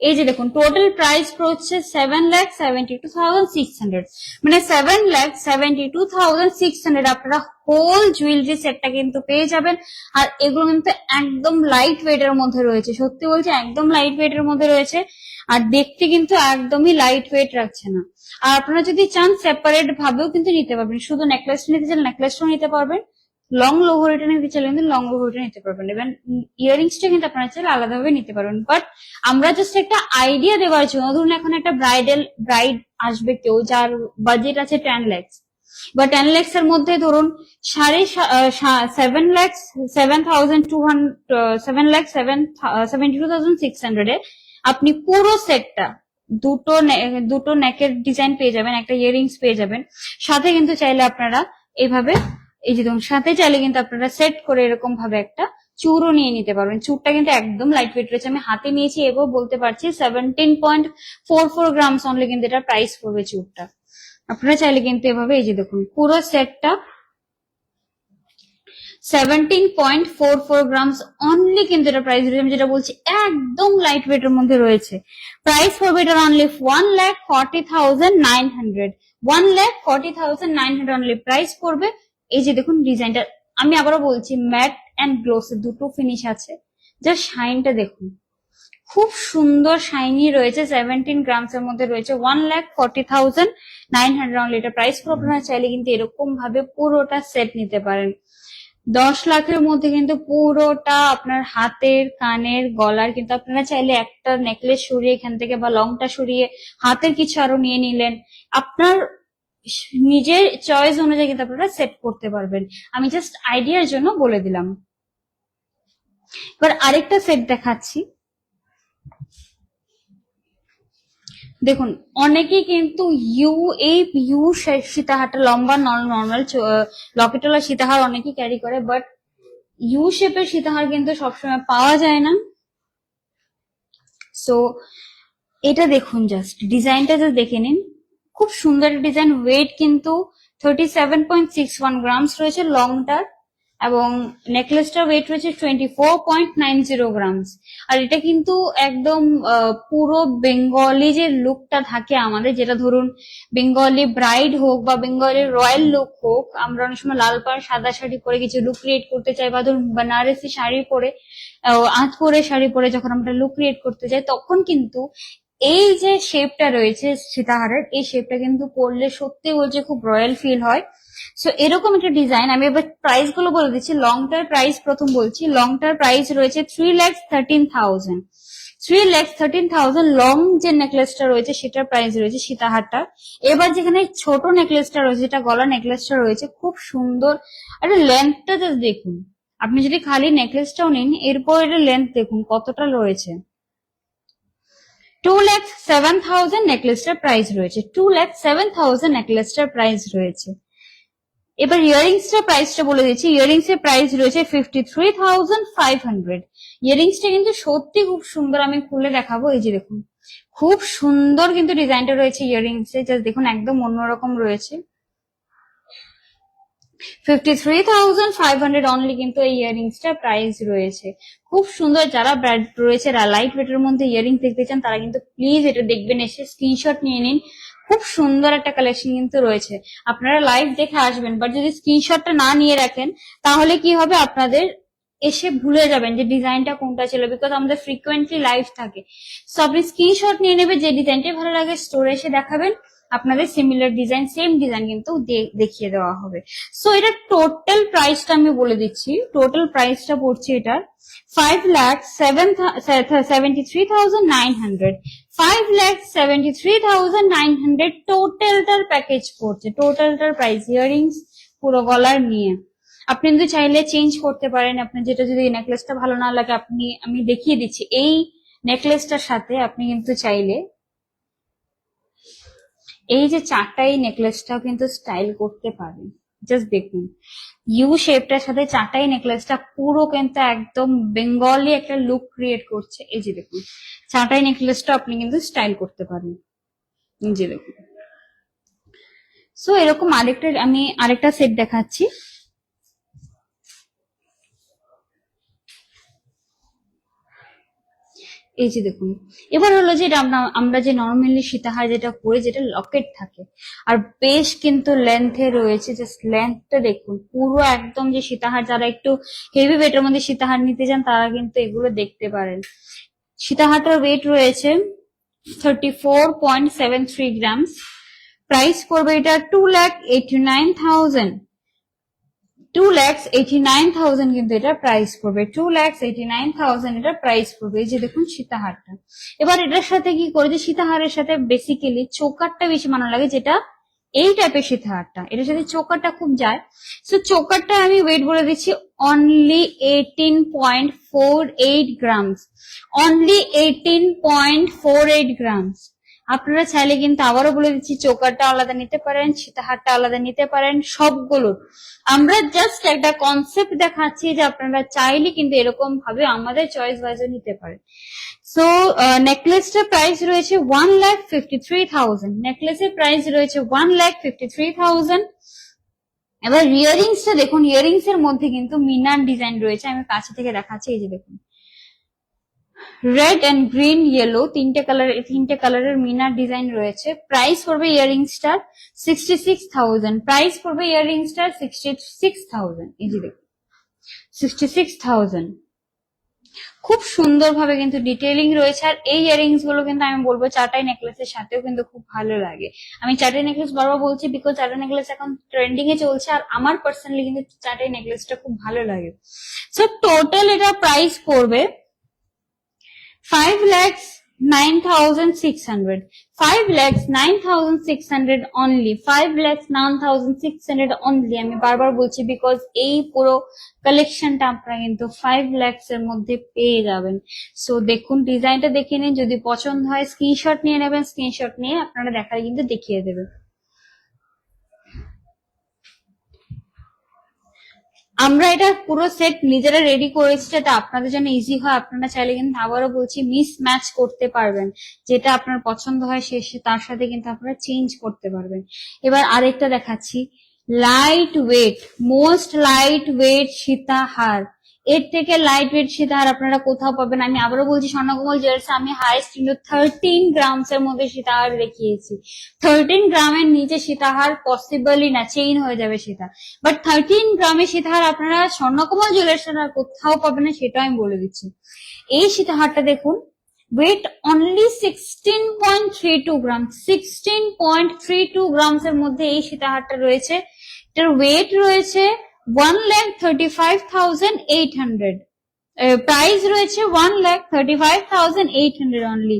এই যে দেখুন টোটাল প্রাইস পড়ছে 7,72,600, মানে 7,72,600 আপনারা হোল জুয়েলারি সেটটা কিন্তু পেয়ে যাবেন। আর এগুলো কিন্তু একদম লাইট ওয়েট এর মধ্যে রয়েছে, সত্যি বলছি একদম লাইট ওয়েট এর মধ্যে রয়েছে, আর দেখতে কিন্তু একদমই লাইট ওয়েট রাখছে না। আর আপনারা যদি চান সেপারেট ভাবেও কিন্তু নিতে পারবেন, শুধু নেকলেস নিতে চান নেকলেসটাও নিতে পারবেন, লং লোহরিটা নিতে চাইলে কিন্তু লং লোহরিটা নিতে পারবেন, এবং ইয়ারিংসটা কিন্তু আপনারা চাইলে আলাদাভাবে নিতে পারবেন। বাট আমরা জাস্ট একটা আইডিয়া দেওয়ার জন্য, ধরুন এখন একটা ব্রাইড আসবে কেউ যার বাজেট আছে 10 লাখ বা 10 লাখ এর মধ্যে, ধরুন 7,72,600 এ আপনি পুরো সেটটা দুটো নেকের ডিজাইন পেয়ে যাবেন, একটা ইয়ারিংস পেয়ে যাবেন। সাথে কিন্তু চাইলে আপনারা এইভাবে, এই যে দেখুন, সাথে চাইলে কিন্তু আপনারা সেট করে এরকম ভাবে একটা চুরও নিয়ে নিতে পারবেন। চুরটা কিন্তু একদম লাইট ওয়েট রয়েছে, আমি হাতে নিয়েছি এবং বলতে পারছি 17.44 গ্রামস অনলি কিন্তু এটা প্রাইস পড়বে চুরটা। আপনারা চাইলে কিন্তু এভাবে, এই যে দেখুন, পুরো সেটটা 17.44 গ্রামস অনলি কিন্তু এটা প্রাইস রয়েছে। আমি যেটা বলছি একদম লাইট ওয়েট এর মধ্যে রয়েছে। প্রাইস পড়বে এটা অনলি 1,40,900, 1,40,900 অনলি প্রাইস পড়বে। এই যে দেখুন ডিজাইনটা, আমি আবারও বলছি ম্যাট এন্ড গ্লোসে দুটো ফিনিশ আছে, যা শাইনটা দেখুন, খুব সুন্দর শাইনি রয়েছে। 17 গ্রামস এর মধ্যে রয়েছে, 1,40,900 অনলি এটা প্রাইস পড়বে। আপনারা চাইলে কিন্তু এরকম ভাবে পুরোটা সেট নিতে পারেন। 10 লাখের মধ্যে কিন্তু পুরোটা আপনার হাতের, কানের, গলার, কিন্তু আপনারা চাইলে একটা নেকলেস সরিয়ে এখান থেকে বা লংটা সরিয়ে হাতের কিছু আরো নিয়ে নিলেন, আপনার নিজের চয়েস অনুযায়ী কিন্তু আপনারা সেট করতে পারবেন। আমি জাস্ট আইডিয়ার জন্য বলে দিলাম। এবার আরেকটা সেট দেখাচ্ছি। দেখুন, অনেকেই কিন্তু ইউ সীতাহারটা লম্বা নর্মাল লকেটওয়ালা সীতাহার অনেকেই ক্যারি করে, বাট ইউ শেপের সীতাহার কিন্তু সবসময় পাওয়া যায় না। সো এটা দেখুন, জাস্ট ডিজাইনটা জাস্ট দেখে নিন, খুব সুন্দর ডিজাইন। ওয়েট কিন্তু 37.61 গ্রামস রয়েছে লংটার, এবং নেকলেসটার ওয়েট রয়েছে 24.90 গ্রামস। আর এটা কিন্তু একদম পুরো বেঙ্গলি যে লুকটা থাকে আমাদের, যেটা ধরুন বেঙ্গলি ব্রাইড হোক বা বেঙ্গলি রয়্যাল লুক হোক, আমরা অনেক সময় লাল পাড় সাদা শাড়ি পরে কিছু লুক ক্রিয়েট করতে চাই, বা ধরুন বেনারসি শাড়ি পরে, আঁচ করে শাড়ি পরে যখন আমরা লুক ক্রিয়েট করতে চাই, তখন কিন্তু এই যে শেপটা রয়েছে সীতাহারের, এই শেপটা কিন্তু পরলে সত্যি বলছে খুব রয়্যাল ফিল হয়। সো এরকম একটা ডিজাইন। আমি এবার প্রাইস গুলো বলে দিচ্ছি। লংটার প্রাইস প্রথম বলছি, লংটার প্রাইস রয়েছে 3,13,000, 3,13,000 লং যে নেকলেসটা রয়েছে সেটার প্রাইস রয়েছে সীতাহারটা। এবার যেখানে ছোট নেকলেসটা রয়েছে, যেটা গলা নেকলেসটা রয়েছে, খুব সুন্দর। আর লেন্থটা জাস্ট দেখুন, আপনি যদি খালি নেকলেসটাও নিন, এরপর এটা লেন্থ দেখুন কতটা রয়েছে। 2,07,000 নেকলেসটার প্রাইস রয়েছে, 2,07,000 নেকলেসটার প্রাইস রয়েছে। এবার ইয়ারিংসটার প্রাইসটা বলে দিচ্ছি। ইয়ারিংস এর প্রাইস রয়েছে 53,500। ইয়ারিংসটা কিন্তু সত্যি খুব সুন্দর, আমি খুলে দেখাবো। এই যে দেখুন, খুব সুন্দর কিন্তু ডিজাইনটা রয়েছে ইয়ারিংস এ, জাস্ট দেখুন একদম অন্যরকম রয়েছে। 53,500 অনলি কিন্তু এই ইয়ারিংসটার প্রাইস রয়েছে। খুব সুন্দর। যারা ব্রাইড রয়েছে লাইট ওয়েটের মধ্যে ইয়ারিংস দেখতে চান, তারা কিন্তু প্লিজ এটা দেখবেন, এসে স্ক্রিনশট নিয়ে নিন। খুব সুন্দর একটা কালেকশন কিন্তু রয়েছে। আপনারা লাইভ দেখে আসবেন, বাট যদি স্ক্রিনশটটা না নিয়ে রাখেন, তাহলে কি হবে, আপনাদের এসে ভুলে যাবেন যে ডিজাইনটা কোনটা ছিল, বিকজ আমাদের ফ্রিকোয়েন্টলি লাইভ থাকে। সো আপনি স্ক্রিনশট নিয়ে নেবেন, যে ডিজাইনটাই ভালো লাগে স্টোরে এসে দেখাবেন, আপনাদের সিমিলার ডিজাইন, সেম ডিজাইন কিন্তু দেখিয়ে দেওয়া হবে। সো এটা টোটাল প্রাইসটা আমি বলে দিচ্ছি। টোটাল প্রাইসটা পড়ছে এটার 5,73,900, 5,73,900 টোটালটার প্যাকেজ পড়ছে। টোটালটার প্রাইস ইয়ারিংস পুরো গলার নিয়ে। আপনি কিন্তু চাইলে চেঞ্জ করতে পারেন, আপনার যেটা যদি নেকলেসটা ভালো না লাগে, আমি দেখিয়ে দিচ্ছি, এই নেকলেসটার সাথে আপনি কিন্তু চাইলে এই যে চারটাই নেকলেসটাও কিন্তু স্টাইল করতে পারেন। জাস্ট দেখুন, ইউ শেপটার সাথে চারটাই নেকলেসটা পুরো কিন্তু একদম বেঙ্গলি একটা লুক ক্রিয়েট করছে। এই যে দেখুন, চারটাই নেকলেসটা আপনি কিন্তু স্টাইল করতে পারেন। এই যে দেখুন। সো এরকম আমি আরেকটা সেট দেখাচ্ছি। এই যে দেখুন, এবার হলো যে আমরা যে নর্মালি সীতাহার যেটা করি, যেটা লকেট থাকে, আর বেশ কিন্তু লেন্থে রয়েছে। জাস্ট লেন্থটা দেখুন, পুরো একদম যে সীতাহার, যারা একটু হেভি ওয়েটের মধ্যে সীতাহার নিতে চান, তারা কিন্তু এগুলো দেখতে পারেন। সীতাহারটার ওয়েট রয়েছে 34.73 গ্রামস। প্রাইস পড়বে এটা 2,89,000, 2,89,000 কিন্তু এটা প্রাইস পড়বে, 2,89,000 এটা প্রাইস পড়বে। এই যে দেখুন সীতাহারটা। এবার এটার সাথে কি করে, যে সীতাহারের সাথে বেসিক্যালি চোকারটা বেশি মানানো লাগে, যেটা এই টাইপের সীতাহারটা, এটার সাথে চোকারটা খুব যায়। সো চোকারটা আমি ওয়েট বলে দিচ্ছি অনলি 18.48 গ্রামস, অনলি 18.48 গ্রামস। আপনারা চাইলে কিন্তু আবারও বলে দিচ্ছি, চোকারটা আলাদা নিতে পারেন, সীতাহারটা আলাদা নিতে পারেন, সবগুলো আমরা জাস্ট একটা কনসেপ্ট দেখাচ্ছি যে আপনারা চাইলে কিন্তু এরকম ভাবে আমাদের চয়েস ওয়াইজও নিতে পারেন। সো নেকলেসটার প্রাইস রয়েছে 1,53,000, নেকলেসের প্রাইস রয়েছে 1,53,000। এবার ইয়ারিংসটা দেখুন, ইয়ারিংস এর মধ্যে কিন্তু মিনার ডিজাইন রয়েছে, আমি কাছে থেকে দেখাচ্ছি। এই যে দেখুন, রেড এন্ড গ্রিন ইয়েলো তিনটে কালারের মিনার ডিজাইন রয়েছে। প্রাইস পড়বে ইয়ারিংসটার 66,000, প্রাইস পড়বে ইয়ারিংসটার 66,000। এই যে দেখুন 66,000। খুব সুন্দর ভাবে কিন্তু ডিটেইলিং রয়েছে। আর এই ইয়ারিংস গুলো কিন্তু আমি বলবো চাটাই নেকলেসের সাথেও কিন্তু খুব ভালো লাগে। আমি চাটাই নেকলেস বারবার বলছি বিকজ চাটাই নেকলেস এখন ট্রেন্ডিং এ চলছে, আর আমার পার্সোনালি কিন্তু চাটাই নেকলেসটা খুব ভালো লাগে। সো টোটাল এটা প্রাইস পড়বে 5,09,600, 5,09,600 অনলি, 5,09,600 অনলি। আমি বারবার বলছি বিকজ এই পুরো কালেকশনটা আপনারা কিন্তু 5 lakhs এর মধ্যে পেয়ে যাবেন। সো দেখুন, ডিজাইনটা দেখে নিন, যদি পছন্দ হয় স্ক্রিনশট নিয়ে নেবেন, স্ক্রিনশট নিয়ে আপনারা দেখালে কিন্তু দেখিয়ে দেবেন। আমরা এটা পুরো সেট নিজেরা রেডি করেছি যাতে আপনাদের জন্য ইজি হয়। আপনারা চাইলে কিন্তু আবারও বলছি মিস ম্যাচ করতে পারবেন, যেটা আপনার পছন্দ হয় তার সাথে কিন্তু আপনারা চেঞ্জ করতে পারবেন। এবার আরেকটা দেখাচ্ছি, light weight, most light weight সীতাহার। এর থেকে লাইট ওয়েট সীতাহার আপনারা কোথাও পাবেন। আমি আবারও বলছি, স্বর্ণকমল জুয়েলার্স আমি হাইস্ট কিন্তু 13 গ্রামস এর মধ্যে সীতাহার দেখিয়েছি। 13 গ্রামের নিচে সীতাহার পসিবলই না, চেইন হয়ে যাবে সেটা। বাট 13 গ্রামের সীতাহার আপনারা স্বর্ণকমল জুয়েলার্স আর কোথাও পাবেন না, সেটা আমি বলে দিচ্ছি। এই সীতাহারটা দেখুন, ওয়েট অনলি 16.32 গ্রাম, 16.32 গ্রামস এর মধ্যে এই সীতাহারটা রয়েছে। এটার ওয়েট রয়েছে 1,35,800, প্রাইস রয়েছে 1,35,800 অনলি,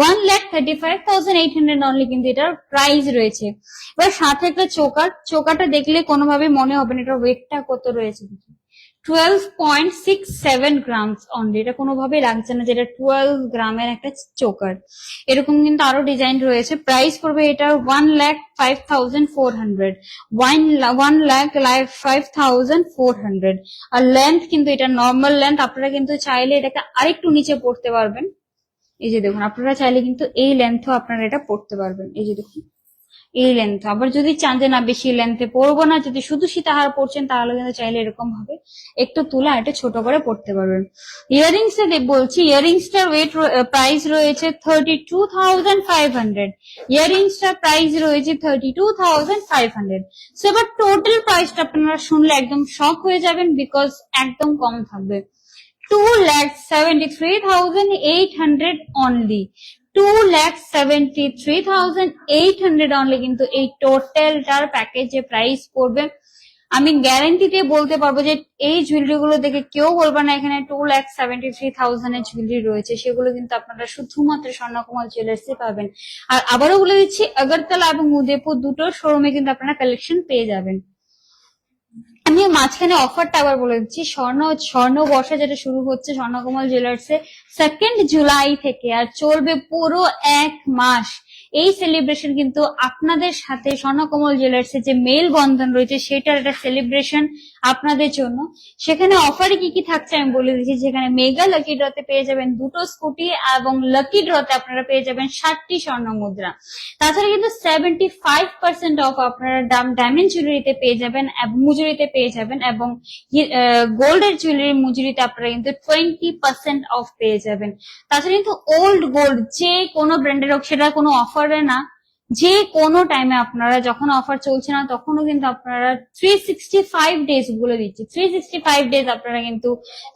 1,35,800 অনলি কিন্তু এটার প্রাইস রয়েছে। এবার সাথে একটা চোকারটা দেখলে কোনোভাবে মনে হবে না এটার ওয়েটটা কত রয়েছে। 12.67 গ্রামস অনলি, এটা কোনোভাবে লাগছে না যেটা 12 গ্রামের একটা চোকার। এরকম কিন্তু আরো ডিজাইন রয়েছে। প্রাইস পড়বে এটার 1,05,400, 1,05,400। আর লেন্থ কিন্তু এটা নর্মাল লেন্থ, আপনারা কিন্তু চাইলে এটাকে আরেকটু নিচে পড়তে পারবেন। এই যে দেখুন, আপনারা চাইলে কিন্তু এই লেন্থও আপনারা এটা পড়তে পারবেন। এই যে দেখুন এই লেন্থ। আবার যদি চান যে না বেশি লেন্থে পরবো না, যদি শুধু সীতাহার পড়ছেন, তাহলে কিন্তু চাইলে এরকম ভাবে একটু তুলা এটা ছোট করে পড়তে পারবেন। ইয়ারিংস বলছি, ইয়ারিংসটার ওয়েট প্রাইস রয়েছে 32,500, ইয়ারিংসটার প্রাইস রয়েছে 32,500। সো এবার টোটাল প্রাইসটা আপনারা শুনলে একদম শক হয়ে যাবেন বিকজ একদম কম থাকবে, 2,73,800 অনলি, 2,73,800 অনলি কিন্তু এই টোটালটার প্যাকেজে প্রাইস পড়বে। আমি গ্যারান্টি দিয়ে বলতে পারবো যে এই জুয়েলারি গুলো দেখে কেউ বলবে না এখানে 2,73,000 এর জুয়েলারি রয়েছে। সেগুলো কিন্তু আপনারা শুধুমাত্র স্বর্ণকমল জুয়েলার্সে পাবেন। আর আবারও বলে দিচ্ছি, আগরতলা এবং উদয়পুর দুটো শোরুমে কিন্তু আপনারা কালেকশন পেয়ে যাবেন। আমি মাঝখানে অফারটা আবার বলে দিচ্ছি, স্বর্ণ বর্ষা যেটা শুরু হচ্ছে স্বর্ণকমল জুয়েলার্সে 2nd জুলাই থেকে আর চলবে পুরো 1 মাস। এই সেলিব্রেশন কিন্তু আপনাদের সাথে স্বর্ণকমল জুয়েলার্স এর যে মেল বন্ধন রয়েছে সেটার একটা সেলিব্রেশন আপনাদের জন্য। সেখানে অফারে কি কি থাকছে আমি বলে দিচ্ছি, যেখানে মেগা লাকি ড্রতে পেয়ে যাবেন 2টো স্কুটি এবং লাকি ড্রতে আপনারা পেয়ে যাবেন 60টি স্বর্ণ মুদ্রা। তাছাড়া কিন্তু 75% অফ আপনারা ডায়মন্ড জুয়েলারিতে পেয়ে যাবেন, মুজুরিতে পেয়ে যাবেন, এবং গোল্ডের জুয়েলারি মুজুরিতে আপনারা কিন্তু 20% অফ পেয়ে যাবেন। তাছাড়া কিন্তু ওল্ড গোল্ড যে কোনো ব্র্যান্ডের হোক, সেটা কোনো অফারে না, যে কোনো টাইমে আপনারা যখন অফার চলছে না তখনও কিন্তু আপনারা 365 ডেজ বলে দিচ্ছি, 365 ডেজ আপনারা কিন্তু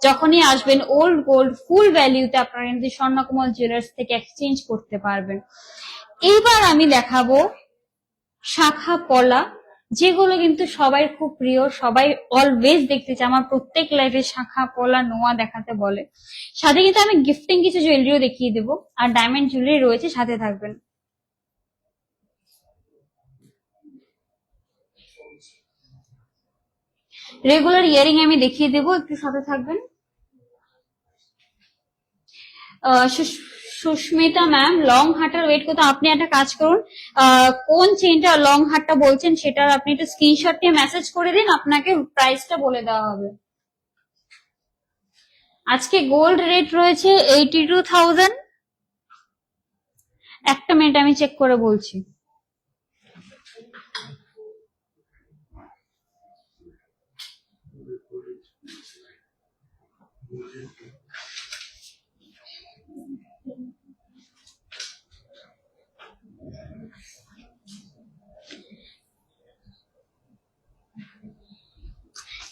যখনই আসবেন ওল্ড গোল্ড ফুল ভ্যালিউতে আপনারা কিন্তু স্বর্ণকমল জুয়েলার্স থেকে এক্সচেঞ্জ করতে পারবেন। এইবার আমি দেখাবো শাখা পলা, যেগুলো কিন্তু সবাই খুব প্রিয়, সবাই অলওয়েজ দেখতে চায়। আমার প্রত্যেক লাইভে শাখা পলা নোয়া দেখাতে বলে। সাথে কিন্তু আমি গিফটিং কিছু জুয়েলারিও দেখিয়ে দেবো, আর ডায়মন্ড জুয়েলারি রয়েছে, সাথে থাকবেন। রেগুলার ইয়ারিং আমি দেখিয়ে দেবো, একটু সাথে থাকবেন। সুস্মিতা ম্যাম, লং হারটার ওয়েট কত? আপনি একটা কাজ করুন, কোন চেনটা লং হারটা বলছেন সেটার আপনি একটু স্ক্রিনশট নিয়ে মেসেজ করে দিন, আপনাকে প্রাইসটা বলে দেওয়া হবে। আজকে গোল্ড রেট রয়েছে 82,000। একটা মিনিট আমি চেক করে বলছি।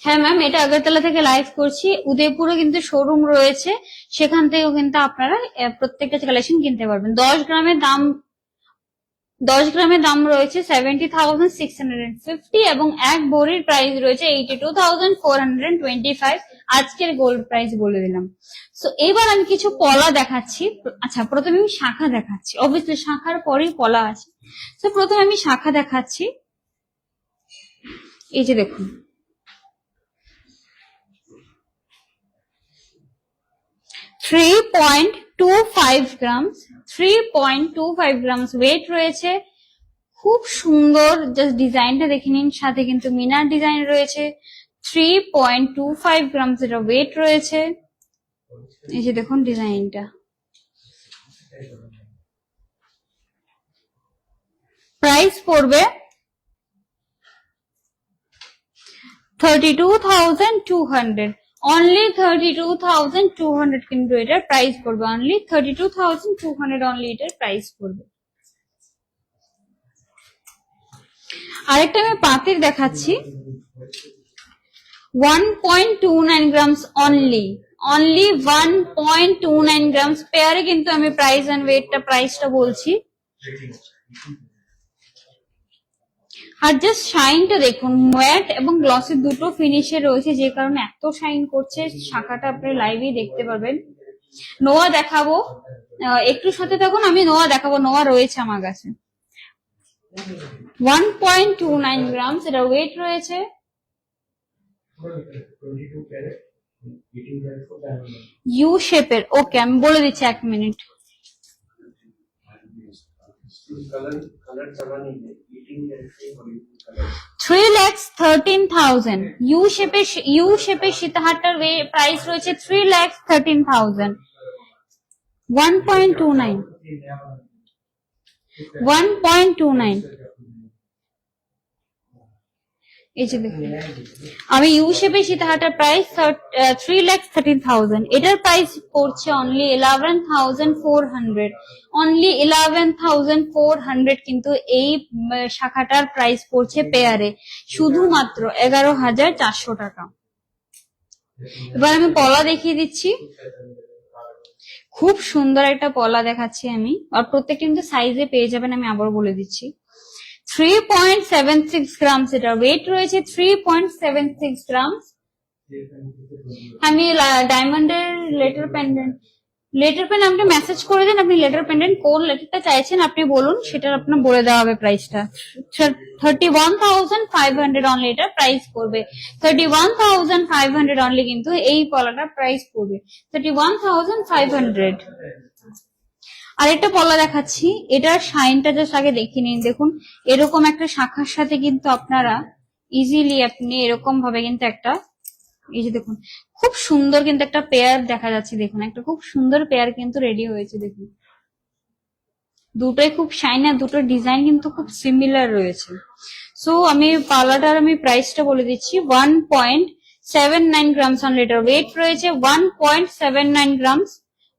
হ্যাঁ ম্যাম, এটা আগরতলা থেকে লাইভ করছি। উদয়পুরে কিন্তু শোরুম রয়েছে, সেখান থেকেও কিন্তু আপনারা প্রত্যেকটা কালেকশন কিনতে পারবেন। 10 গ্রামের দাম রয়েছে 70,650 এবং এক ভরির প্রাইস রয়েছে 82,425। আজকের গোল্ড প্রাইস বলে দিলাম। সো এবার আমি কিছু পলা দেখাচ্ছি। আচ্ছা, প্রথমে আমি শাখা দেখাচ্ছি, অবভিয়াসলি শাখার পরেই পলা আছে। তো প্রথমে আমি শাখা দেখাচ্ছি। এই যে দেখুন, 3.25 গ্রামস, 3.25 গ্রামস ওয়েট রয়েছে। খুব সুন্দর, জাস্ট ডিজাইনটা দেখে নিন, সাথে কিন্তু মিনার ডিজাইন রয়েছে। 3.25 গ্রামস এটা ওয়েট রয়েছে। এই যে দেখুন ডিজাইনটা। প্রাইস পড়বে 32,200, অনলি 32,200 কিন্তু এটার প্রাইস পড়বে, অনলি 32,200 অনলি এটার প্রাইস পড়বে। আরেকটা আমি পাতির দেখাচ্ছি, 1.29 গ্রামস অনলি, অনলি 1.29 গ্রামস পেয়ারে কিন্তু আমি প্রাইস এন্ড ওয়েটটা প্রাইসটা বলছি। আর জাস্ট শাইনটা দেখুন, ম্যাট এবং গ্লসের দুটো ফিনিশে রয়েছে, যে কারণে এত শাইন করছে। শাখাটা আপনি লাইভে দেখতে পারবেন। নোয়া দেখাবো, একটু সাথে থাকুন, আমি নোয়া দেখাবো। নোয়া রয়েছে আমার কাছে। 1.29 গ্রামস এটা ওয়েট রয়েছে। ইউ শেপের, ওকে আমি বলে দিচ্ছি, এক মিনিট। 3,13,000 ইউ শেপের সীতাহারটার প্রাইস রয়েছে 3,13,000। 1.29 এই যে দেখুন, আমি ইউ শেপের সীতাহারটার প্রাইস 3,13,000। এটার প্রাইস পড়ছে অনলি 11,400, অনলি 11,400 কিন্তু এই শাখাটার প্রাইস পড়ছে পেয়ারে, শুধুমাত্র 11,400 টাকা। এবার আমি পলা দেখিয়ে দিচ্ছি, খুব সুন্দর একটা পলা দেখাচ্ছি আমি, আর প্রত্যেকটা কিন্তু সাইজে পেয়ে যাবেন, আমি আবার বলে দিচ্ছি। 3.76 গ্রামস এটা ওয়েট রয়েছে, 3.76 গ্রামস। আমি ডায়মন্ডের লেটার পেন্ডেন্ট আপনি মেসেজ করে দিন, আপনি লেটার পেন্ডেন্ট কোন লেটারটা চাইছেন আপনি বলুন, সেটা আপনার বলে দেওয়া হবে প্রাইসটা। 31,500 অনলি এটা প্রাইস পড়বে, 31,500 অনলি কিন্তু এই পলাটার প্রাইস পড়বে 31,500। আরেকটা পলা দেখাচ্ছি, এটার শাইনটা জাস্ট আগে দেখে নিন। দেখুন, এরকম একটা শাখার সাথে কিন্তু আপনারা ইজিলি আপনি এরকম ভাবে কিন্তু একটা, এই যে দেখুন খুব সুন্দর কিন্তু একটা পেয়ার দেখা যাচ্ছে। দেখুন একটা খুব সুন্দর পেয়ার কিন্তু রেডি হয়েছে। দেখুন দুটোই খুব শাইন, আর দুটো ডিজাইন কিন্তু খুব সিমিলার রয়েছে। সো আমি পালাটার আমি প্রাইসটা বলে দিচ্ছি, 1.79 গ্রামস অন লিটার ওয়েট রয়েছে, 1.79 grams,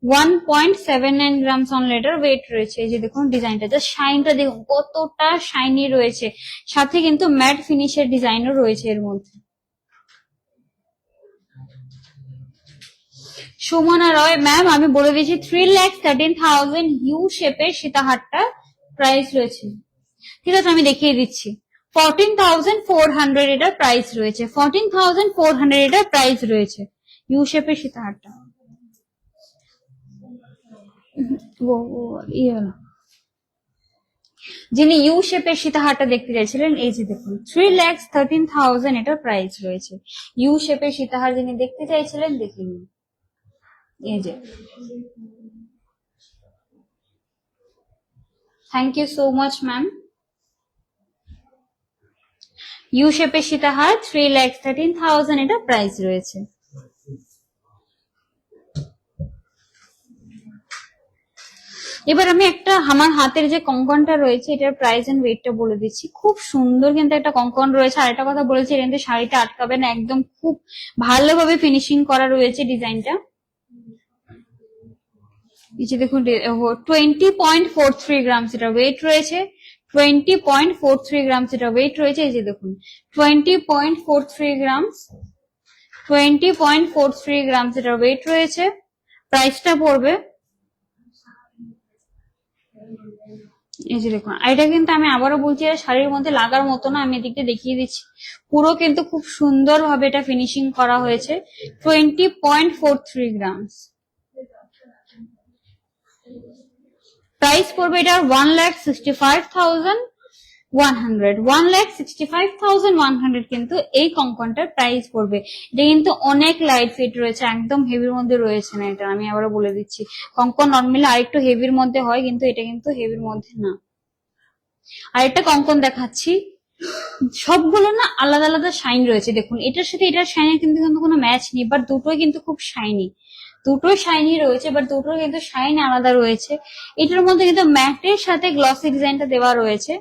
1.79 grams on litre weight রয়েছে। এই যে দেখুন ডিজাইনটা, জাস্ট শাইনটা দেখুন কতটা শাইনি রয়েছে, সাথে কিন্তু ম্যাট ফিনিশের ডিজাইনও রয়েছে এর মধ্যে। সুমনা রয় ম্যাম, আমি বলে দিচ্ছি 3,13,000 ইউ শেপের সীতাহারটা প্রাইস রয়েছে। ঠিক আছে, আমি দেখিয়ে দিচ্ছি। 14,400 এটার প্রাইস রয়েছে, 14,400 এটার প্রাইস রয়েছে ইউ শেপের সীতাহারটা। যিনি ইউ শেপের সীতাহারটা দেখতে চাইছিলেন, এই যে দেখুন 3,13,000 এটার প্রাইস রয়েছে। ইউ শেপের সীতাহার যিনি দেখতে চাইছিলেন দেখে নিন, এই যে thank you so much ma'am. U শেপের সীতাহার 3,13,000 এটা প্রাইস রয়েছে। এবার আমি একটা আমার হাতের যে কঙ্কনটা রয়েছে এটার প্রাইস এন্ড ওয়েটটা বলে দিচ্ছি। খুব সুন্দর কিন্তু একটা কঙ্কন রয়েছে। আর একটা কথা বলেছি, এটা কিন্তু শাড়িটা আটকাবে না, একদম খুব ভালোভাবে ফিনিশিং করা রয়েছে ডিজাইনটা। এই যে দেখুন 20.43 গ্রামস এটা ওয়েট রয়েছে, 20.43 গ্রামস এটা ওয়েট রয়েছে। এই যে দেখুন 20.43 গ্রামস, 20.43 গ্রামস এটা ওয়েট রয়েছে। প্রাইসটা পড়বে, এই যে দেখুন। এটা কিন্তু আমি আবারও বলছি শাড়ির মধ্যে লাগার মতো না, আমি এদিকে দেখিয়ে দিচ্ছি। পুরো কিন্তু খুব সুন্দর ভাবে এটা ফিনিশিং করা হয়েছে। 20.43 গ্রামস প্রাইস পড়বে এটা 1,65,100, 1,65,100 কিন্তু এই কঙ্কনটার প্রাইস পড়বে। এটা কিন্তু অনেক লাইট ফিট রয়েছে, একদম হেভির মধ্যে রয়েছে না এটা, আমি আবারও বলে দিচ্ছি। কঙ্কন নর্মালি আরেকটু হেভির মধ্যে হয়, কিন্তু এটা কিন্তু হেভির মধ্যে না। আরেকটা কঙ্কন দেখাচ্ছি, সবগুলো না আলাদা আলাদা শাইন রয়েছে। দেখুন এটার সাথে এটার শাইনের কিন্তু কোনো ম্যাচ নেই, বাট দুটোই কিন্তু খুব শাইনি, দুটোই শাইনি রয়েছে, বাট দুটোই কিন্তু শাইন আলাদা রয়েছে। এটার মধ্যে কিন্তু ম্যাটের সাথে গ্লসি ডিজাইনটা দেওয়া রয়েছে।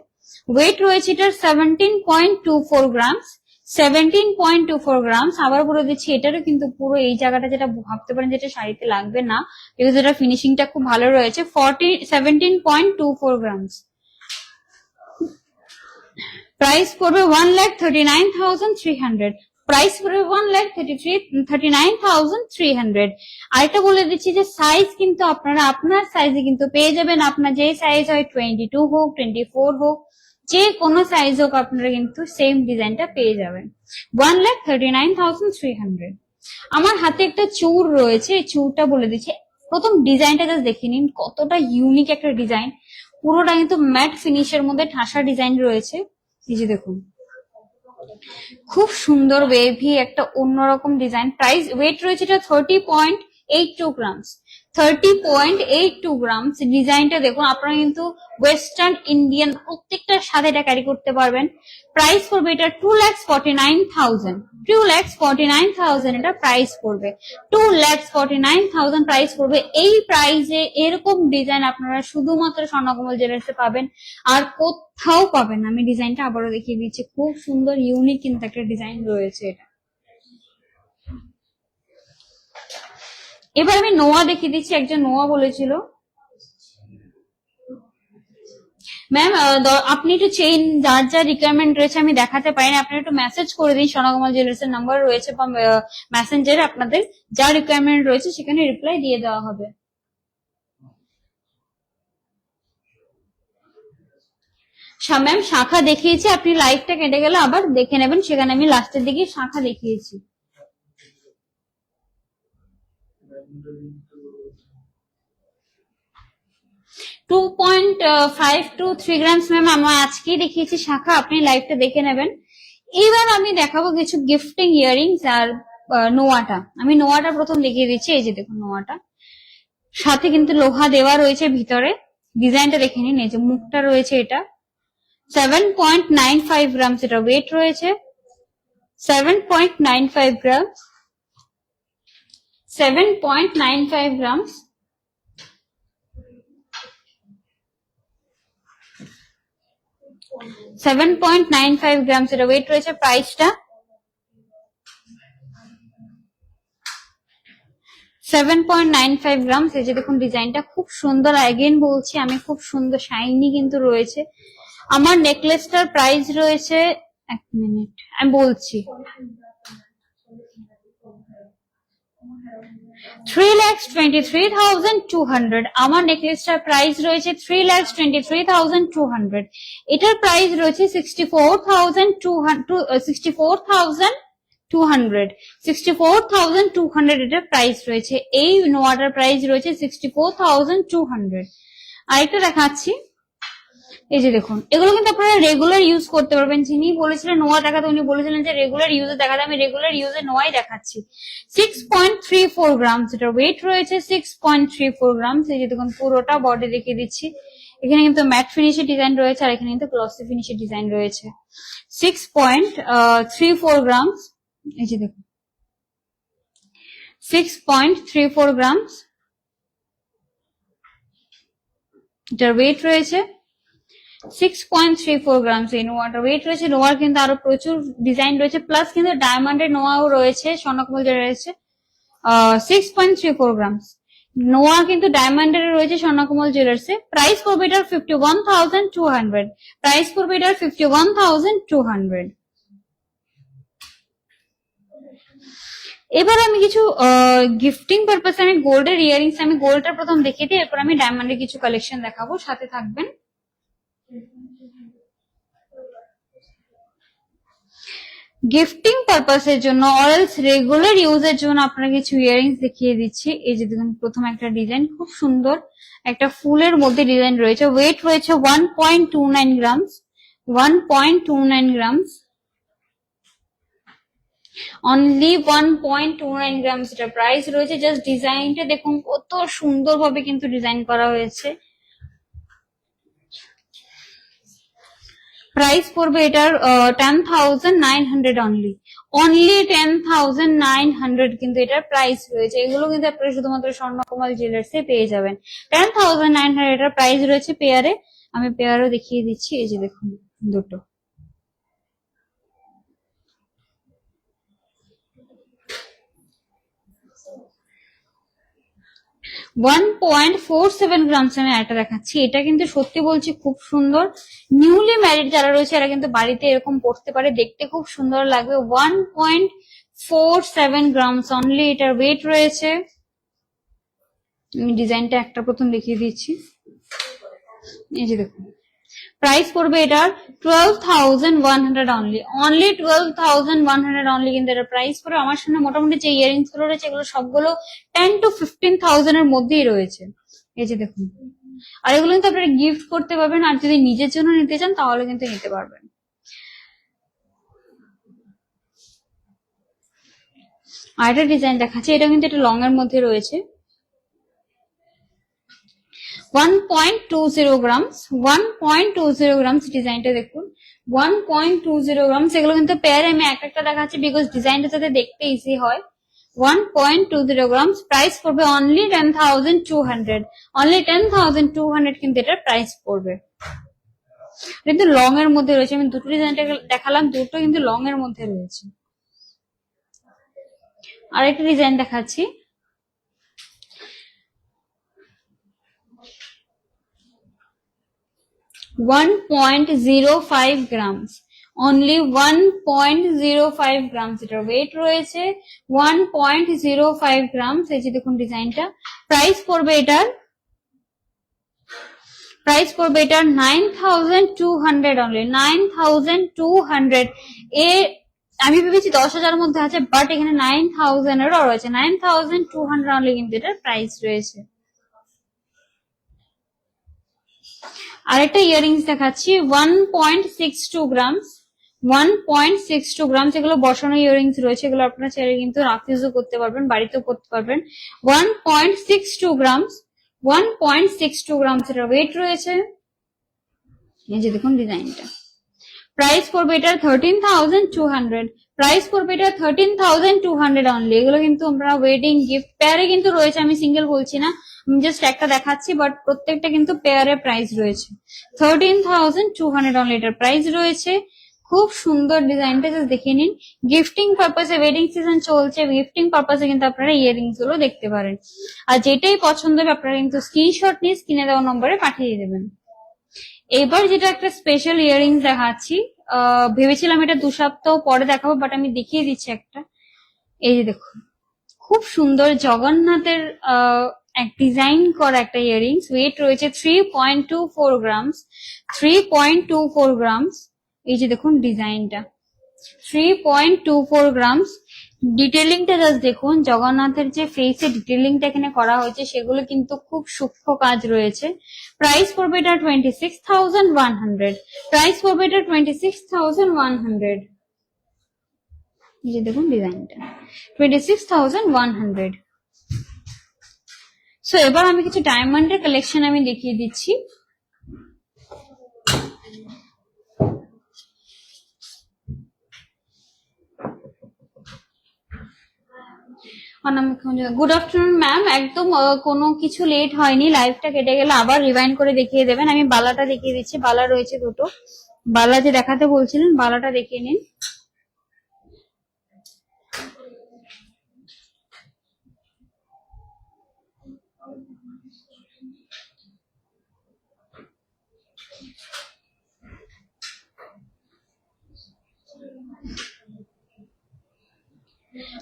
ওয়েট রয়েছে এটার 17.24 গ্রামস, 17.24 গ্রামস। আবার বলে দিচ্ছি এটারও কিন্তু পুরো এই জায়গাটা যেটা ভাবতে পারেন যেটা শাড়িতে লাগবে না, বিকজ এটা ফিনিশিংটা খুব ভালো রয়েছে। 17.24 গ্রামস প্রাইস পড়বে 1,39,300, প্রাইস পড়বে 1,39,300। আরেকটা বলে দিচ্ছি যে সাইজ কিন্তু আপনারা আপনার সাইজে কিন্তু পেয়ে যাবেন। আপনার যে সাইজ হয় 22 হোক 24 হোক, যে কোনো সাইজ হোক আপনারা কিন্তু সেম ডিজাইনটা পেয়ে যাবেন। 1,39,300। আমার হাতে একটা চূড় রয়েছে, এই চূড়টা বলে দিচ্ছি। প্রথম ডিজাইনটা জাস্ট দেখে নিন, কতটা ইউনিক একটা ডিজাইন। পুরোটা কিন্তু ম্যাট ফিনিশের মধ্যে ঠাসা ডিজাইন রয়েছে। এই যে দেখুন খুব সুন্দর ওয়েভি একটা অন্যরকম ডিজাইন। প্রাইস ওয়েট রয়েছে এটা 30.82 গ্রামস, 30.82 গ্রামস। ডিজাইনটা দেখুন, আপনারা কিন্তু ওয়েস্টার্ন ইন্ডিয়ান প্রত্যেকটার সাথে এটা ক্যারি করতে পারবেন। প্রাইস পড়বে এটা 2,49,000, 2,49,000 এটা প্রাইস পড়বে, 2,49,000 প্রাইস পড়বে। এই প্রাইসে এরকম ডিজাইন আপনারা শুধুমাত্র স্বর্ণকমল জুয়েলার্সে পাবেন, আর কোথাও পাবেন না। আমি ডিজাইনটা আবারও দেখিয়ে দিচ্ছি, খুব সুন্দর ইউনিক কিন্তু একটা ডিজাইন রয়েছে এটা। এবার আমি নোয়া দেখিয়ে দিচ্ছি, একজন নোয়া বলেছিল ম্যাম আপনি একটু চেইন যার যা রিকোয়ারমেন্ট রয়েছে আমি দেখাতে পারিনি, আপনি একটু মেসেজ করে দিন। স্বর্ণকমল জুয়েলার্স এর নাম্বার রয়েছে বা মেসেঞ্জারে আপনাদের যা রিকোয়ারমেন্ট রয়েছে সেখানে রিপ্লাই দিয়ে দেওয়া হবে। ম্যাম শাখা দেখিয়েছি, আপনি লাইভটা কেটে গেলে আবার দেখে নেবেন, সেখানে আমি লাস্টের দিকে শাখা দেখিয়েছি। টু 2.523 গ্রামস ম্যাম আমরা আজকেই দেখিয়েছি শাখা, আপনি লাইভটা দেখে নেবেন। এবার আমি দেখাবো কিছু গিফটিং ইয়ারিংস আর নোয়াটা। আমি নোয়াটা প্রথম দেখিয়ে দিচ্ছি। এই যে দেখুন নোয়াটা সাথে কিন্তু লোহা দেওয়া রয়েছে ভিতরে, ডিজাইনটা দেখে নিন। এই যে মুখটা রয়েছে, এটা 7.95 গ্রামস এটা ওয়েট রয়েছে, 7.95 গ্রামস, 7.95 গ্রামস। $7.95 গ্রামস এটা ওয়েট রয়েছে। প্রাইসটা 7.95 গ্রামস। এই যে দেখুন ডিজাইনটা খুব সুন্দর, অ্যাগেন বলছি আমি, খুব সুন্দর শাইনি কিন্তু রয়েছে। আমার নেকলেসটার প্রাইস রয়েছে, এক মিনিট আমি বলছি, 3,23,200। আমার নেকলেসটার প্রাইস রয়েছে 3,23,200। এটার প্রাইস রয়েছে 64,200 এটার প্রাইস রয়েছে। এই নোয়াটার প্রাইস রয়েছে 64,200। আরেকটা দেখাচ্ছি, এই যে দেখুন এগুলো কিন্তু আপনারা রেগুলার ইউজ করতে পারবেন। যিনি বলেছিলেন নোয়া দেখাতে উনি বলেছিলেন যে রেগুলার ইউজে দেখাতে, আমি রেগুলার ইউজে নোয়াই দেখাচ্ছি। 6.34 গ্রামস এটা ওয়েট রয়েছে, 6.34 গ্রামস। এই যে দেখুন পুরোটা বডি দেখিয়ে দিচ্ছি। এখানে কিন্তু ম্যাট ফিনিশের ডিজাইন রয়েছে, আর এখানে কিন্তু গ্লসি ফিনিশের ডিজাইন রয়েছে। 6.34 গ্রামস, এই যে দেখুন 6.34 গ্রামস এটার ওয়েট রয়েছে। 6.34 গ্রামস এই নোয়াটার ওয়েট রয়েছে। নোয়ার কিন্তু আরো প্রচুর ডিজাইন রয়েছে, প্লাস কিন্তু ডায়মন্ডের নোয়াও রয়েছে, স্বর্ণকমল রয়েছে। 6.34 গ্রামস নোয়া কিন্তু ডায়মন্ডের রয়েছে স্বর্ণকমল জুয়েলার্সে। প্রাইস পড়বে এটার 51,200, প্রাইস পড়বে এটার 51,200। এবার আমি কিছু গিফটিং পারপাসে আমি গোল্ডের ইয়ারিংস, আমি গোল্ডটা প্রথম দেখিয়ে দিই, এরপর আমি ডায়মন্ডের কিছু কালেকশন দেখাবো, সাথে থাকবেন। গিফটিং পারপাসের জন্য অরেলস রেগুলার ইউজের জন্য আপনারা কিছু ইয়ারিংস দেখিয়ে দিচ্ছি। এই যে দেখুন প্রথম একটা ডিজাইন, খুব সুন্দর একটা ফুলের মধ্যে ডিজাইন রয়েছে। ওয়েট রয়েছে 1.29 গ্রামস, 1.29 গ্রামস, অনলি 1.29 গ্রামস এটা প্রাইস রয়েছে। জাস্ট ডিজাইনটা দেখুন কত সুন্দর ভাবে কিন্তু ডিজাইন করা হয়েছে। প্রাইস পড়বে এটার 10,900 অনলি, অনলি 10,900 কিন্তু এটার প্রাইস রয়েছে। এগুলো কিন্তু আপনারা শুধুমাত্র স্বর্ণকমল জুয়েলার্সে পেয়ে যাবেন। 10,900 এটার প্রাইস রয়েছে পেয়ারে। আমি পেয়ারও দেখিয়ে দিচ্ছি, এই যে দেখুন দুটো। $1.47 গ্রামস আমি একটা দেখাচ্ছি, এটা কিন্তু সত্যি বলছি খুব সুন্দর। নিউলি ম্যারিড যারা রয়েছে এরা কিন্তু বাড়িতে এরকম পড়তে পারে, দেখতে খুব সুন্দর লাগবে। 1.47 গ্রামস অনলি এটার ওয়েট রয়েছে। আমি ডিজাইনটা একটা প্রথম দেখিয়ে দিচ্ছি, এই যে দেখুন। প্রাইস পড়বে এটার 12,100 অনলি, অনলি 12,100 অনলি কিন্তু এটা প্রাইস পড়বে। আমার সামনে মোটামুটি যে ইয়ারিংস গুলো রয়েছে এগুলো সবগুলো 10 to 15,000 এর মধ্যেই রয়েছে, এই যে দেখুন। আর এগুলো কিন্তু আপনারা গিফট করতে পারবেন, আর যদি নিজের জন্য নিতে চান তাহলে কিন্তু নিতে পারবেন। আর একটা ডিজাইন দেখাচ্ছি, এটা কিন্তু একটা লং এর মধ্যে রয়েছে। 1.20 গ্রামস, 1.20 গ্রামস ডিজাইনটা দেখুন। 1.20 গ্রামস, এগুলো কিন্তু পেয়ারে আমি একটা দেখাচ্ছি বিকজ ডিজাইনটা যাতে দেখতে ইজি হয়। 1.20 গ্রামস, প্রাইস পড়বে অনলি 10,200, অনলি 10,200 কিন্তু এটার প্রাইস পড়বে। কিন্তু লং এর মধ্যে রয়েছে, আমি দুটো ডিজাইনটা দেখালাম, দুটো কিন্তু লং এর মধ্যে রয়েছে। আরেকটা ডিজাইন দেখাচ্ছি, 1.05 গ্রামস, অনলি 1.05 গ্রামস এটার ওয়েট রয়েছে। 1.05 গ্রামস, এই যে দেখুন ডিজাইনটা। প্রাইস পড়বে এটার 9,200 অনলি, 9,200। আমি ভেবেছি 10,000 মধ্যে আছে, বাট এখানে 9,000 এরও রয়েছে। 9,200 অনলি কিন্তু এটার প্রাইস রয়েছে। আরেকটা ইয়ারিংস দেখাচ্ছি, 1.62 গ্রামস, 1.62 গ্রামস। এগুলো বসানো ইয়ারিংস রয়েছে, এগুলো আপনারা চাইলে কিন্তু রাফিউজও করতে পারবেন, বাড়িতেও করতে পারবেন। 1.62 গ্রামস, 1.62 গ্রামস এর ওয়েট রয়েছে। এই যে দেখুন ডিজাইনটা। প্রাইস পড়বে এটার 13,200, প্রাইস পড়বে এটা 13,200 অনলি। এগুলো কিন্তু আমরা ওয়েডিং গিফট পেয়ারে কিন্তু রয়েছে, আমি সিঙ্গেল বলছি না, আমি জাস্ট একটা দেখাচ্ছি, বাট প্রত্যেকটা কিন্তু পেয়ারে প্রাইস রয়েছে। 13,200 অনলি এটার প্রাইস রয়েছে। খুব সুন্দর ডিজাইনটা, জাস্ট দেখে নিন। গিফটিং পারপাসে, ওয়েডিং সিজন চলছে, গিফটিং পারপাসে কিন্তু আপনারা ইয়ারিংস গুলো দেখতে পারেন। আর যেটাই পছন্দ হবে আপনারা কিন্তু স্ক্রিনশট নিয়ে স্ক্রিনে দেওয়া নম্বরে পাঠিয়ে দেবেন। এবার যেটা একটা স্পেশাল ইয়ারিংস দেখাচ্ছি, ভেবেছিলাম এটা 2 সপ্তাহ পরে দেখাবো, বাট আমি দেখিয়ে দিচ্ছি একটা। এই যে দেখুন খুব সুন্দর জগন্নাথের এক ডিজাইন করা একটা ইয়ারিংস। ওয়েট রয়েছে 3.24 গ্রামস, 3.24 গ্রামস। এই যে দেখুন ডিজাইনটা, 3.24 গ্রামস। ডিটেলিংটা জাস্ট দেখুন, জগন্নাথের যে ফেসে ডিটেলিংটা এখানে করা হয়েছে সেগুলো কিন্তু খুব সূক্ষ্ম কাজ রয়েছে। প্রাইস পড়বে এটা 26,100, প্রাইস পড়বে এটা 26,100। এই যে দেখুন ডিজাইনটা, 26,100। সো এবার আমি কিছু ডায়মন্ডের কালেকশন আমি দেখিয়ে দিচ্ছি। গুড আফটারনুন ম্যাম, একদম কোনো কিছু লেট হয়নি, লাইভটা কেটে গেলে আবার রিভাইন্ড করে দেখিয়ে দেবেন। আমি বালাটা দেখিয়ে দিচ্ছি, বালা রয়েছে দুটো, বালা যে দেখাতে বলছিলেন বালাটা দেখিয়ে নিন।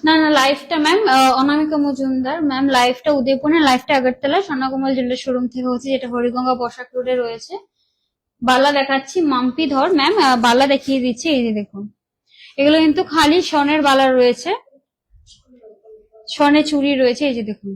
না না, লাইফটা ম্যাম অনামিকা মজুমদার ম্যাম, লাইফটা উদয়পুরে, লাইফটা আগরতলা স্বর্ণকমল জুয়েলার্স শোরুম থেকে হচ্ছে, যেটা হরিগঙ্গা পোশাক রোডে রয়েছে। বালা দেখাচ্ছি, মাম্পি ধর ম্যাম, বালা দেখিয়ে দিচ্ছি, এই যে দেখুন, এগুলো কিন্তু খালি স্বর্ণের বালা রয়েছে, স্বর্ণের চুড়ি রয়েছে, এই যে দেখুন।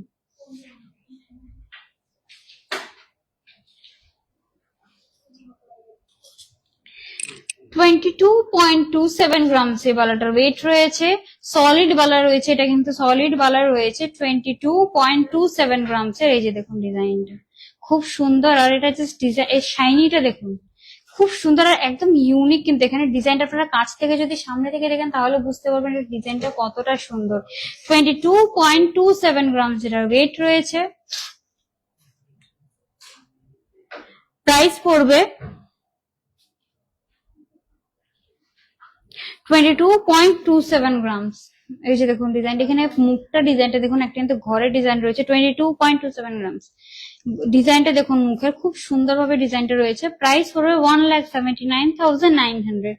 22.27 গ্রামস এই বালাটার ওয়েট রয়েছে, সলিড বালা রয়েছে, এটা কিন্তু সলিড বালা রয়েছে, 22.27 গ্রামস এর। এই যে দেখুন ডিজাইনটা খুব সুন্দর, আর এটা জাস্ট ডিজাইন, এর শাইনিটা দেখুন খুব সুন্দর আর একদম ইউনিক। কিন্তু এখানে ডিজাইনটা আপনারা কাছ থেকে যদি সামনে থেকে দেখেন তাহলে বুঝতে পারবেন যে ডিজাইনটা কতটা সুন্দর। 22.27 গ্রামস এটার ওয়েট রয়েছে। প্রাইস পড়বে 22.27 গ্রামস। এই যে দেখুন ডিজাইন, এখানে মুখটা ডিজাইনটা দেখুন, একটা কিন্তু ঘরের ডিজাইন রয়েছে। 22.27 গ্রামস ডিজাইনটা দেখুন, মুখের খুব সুন্দরভাবে ডিজাইনটা রয়েছে। প্রাইস পড়বে 1,79,900,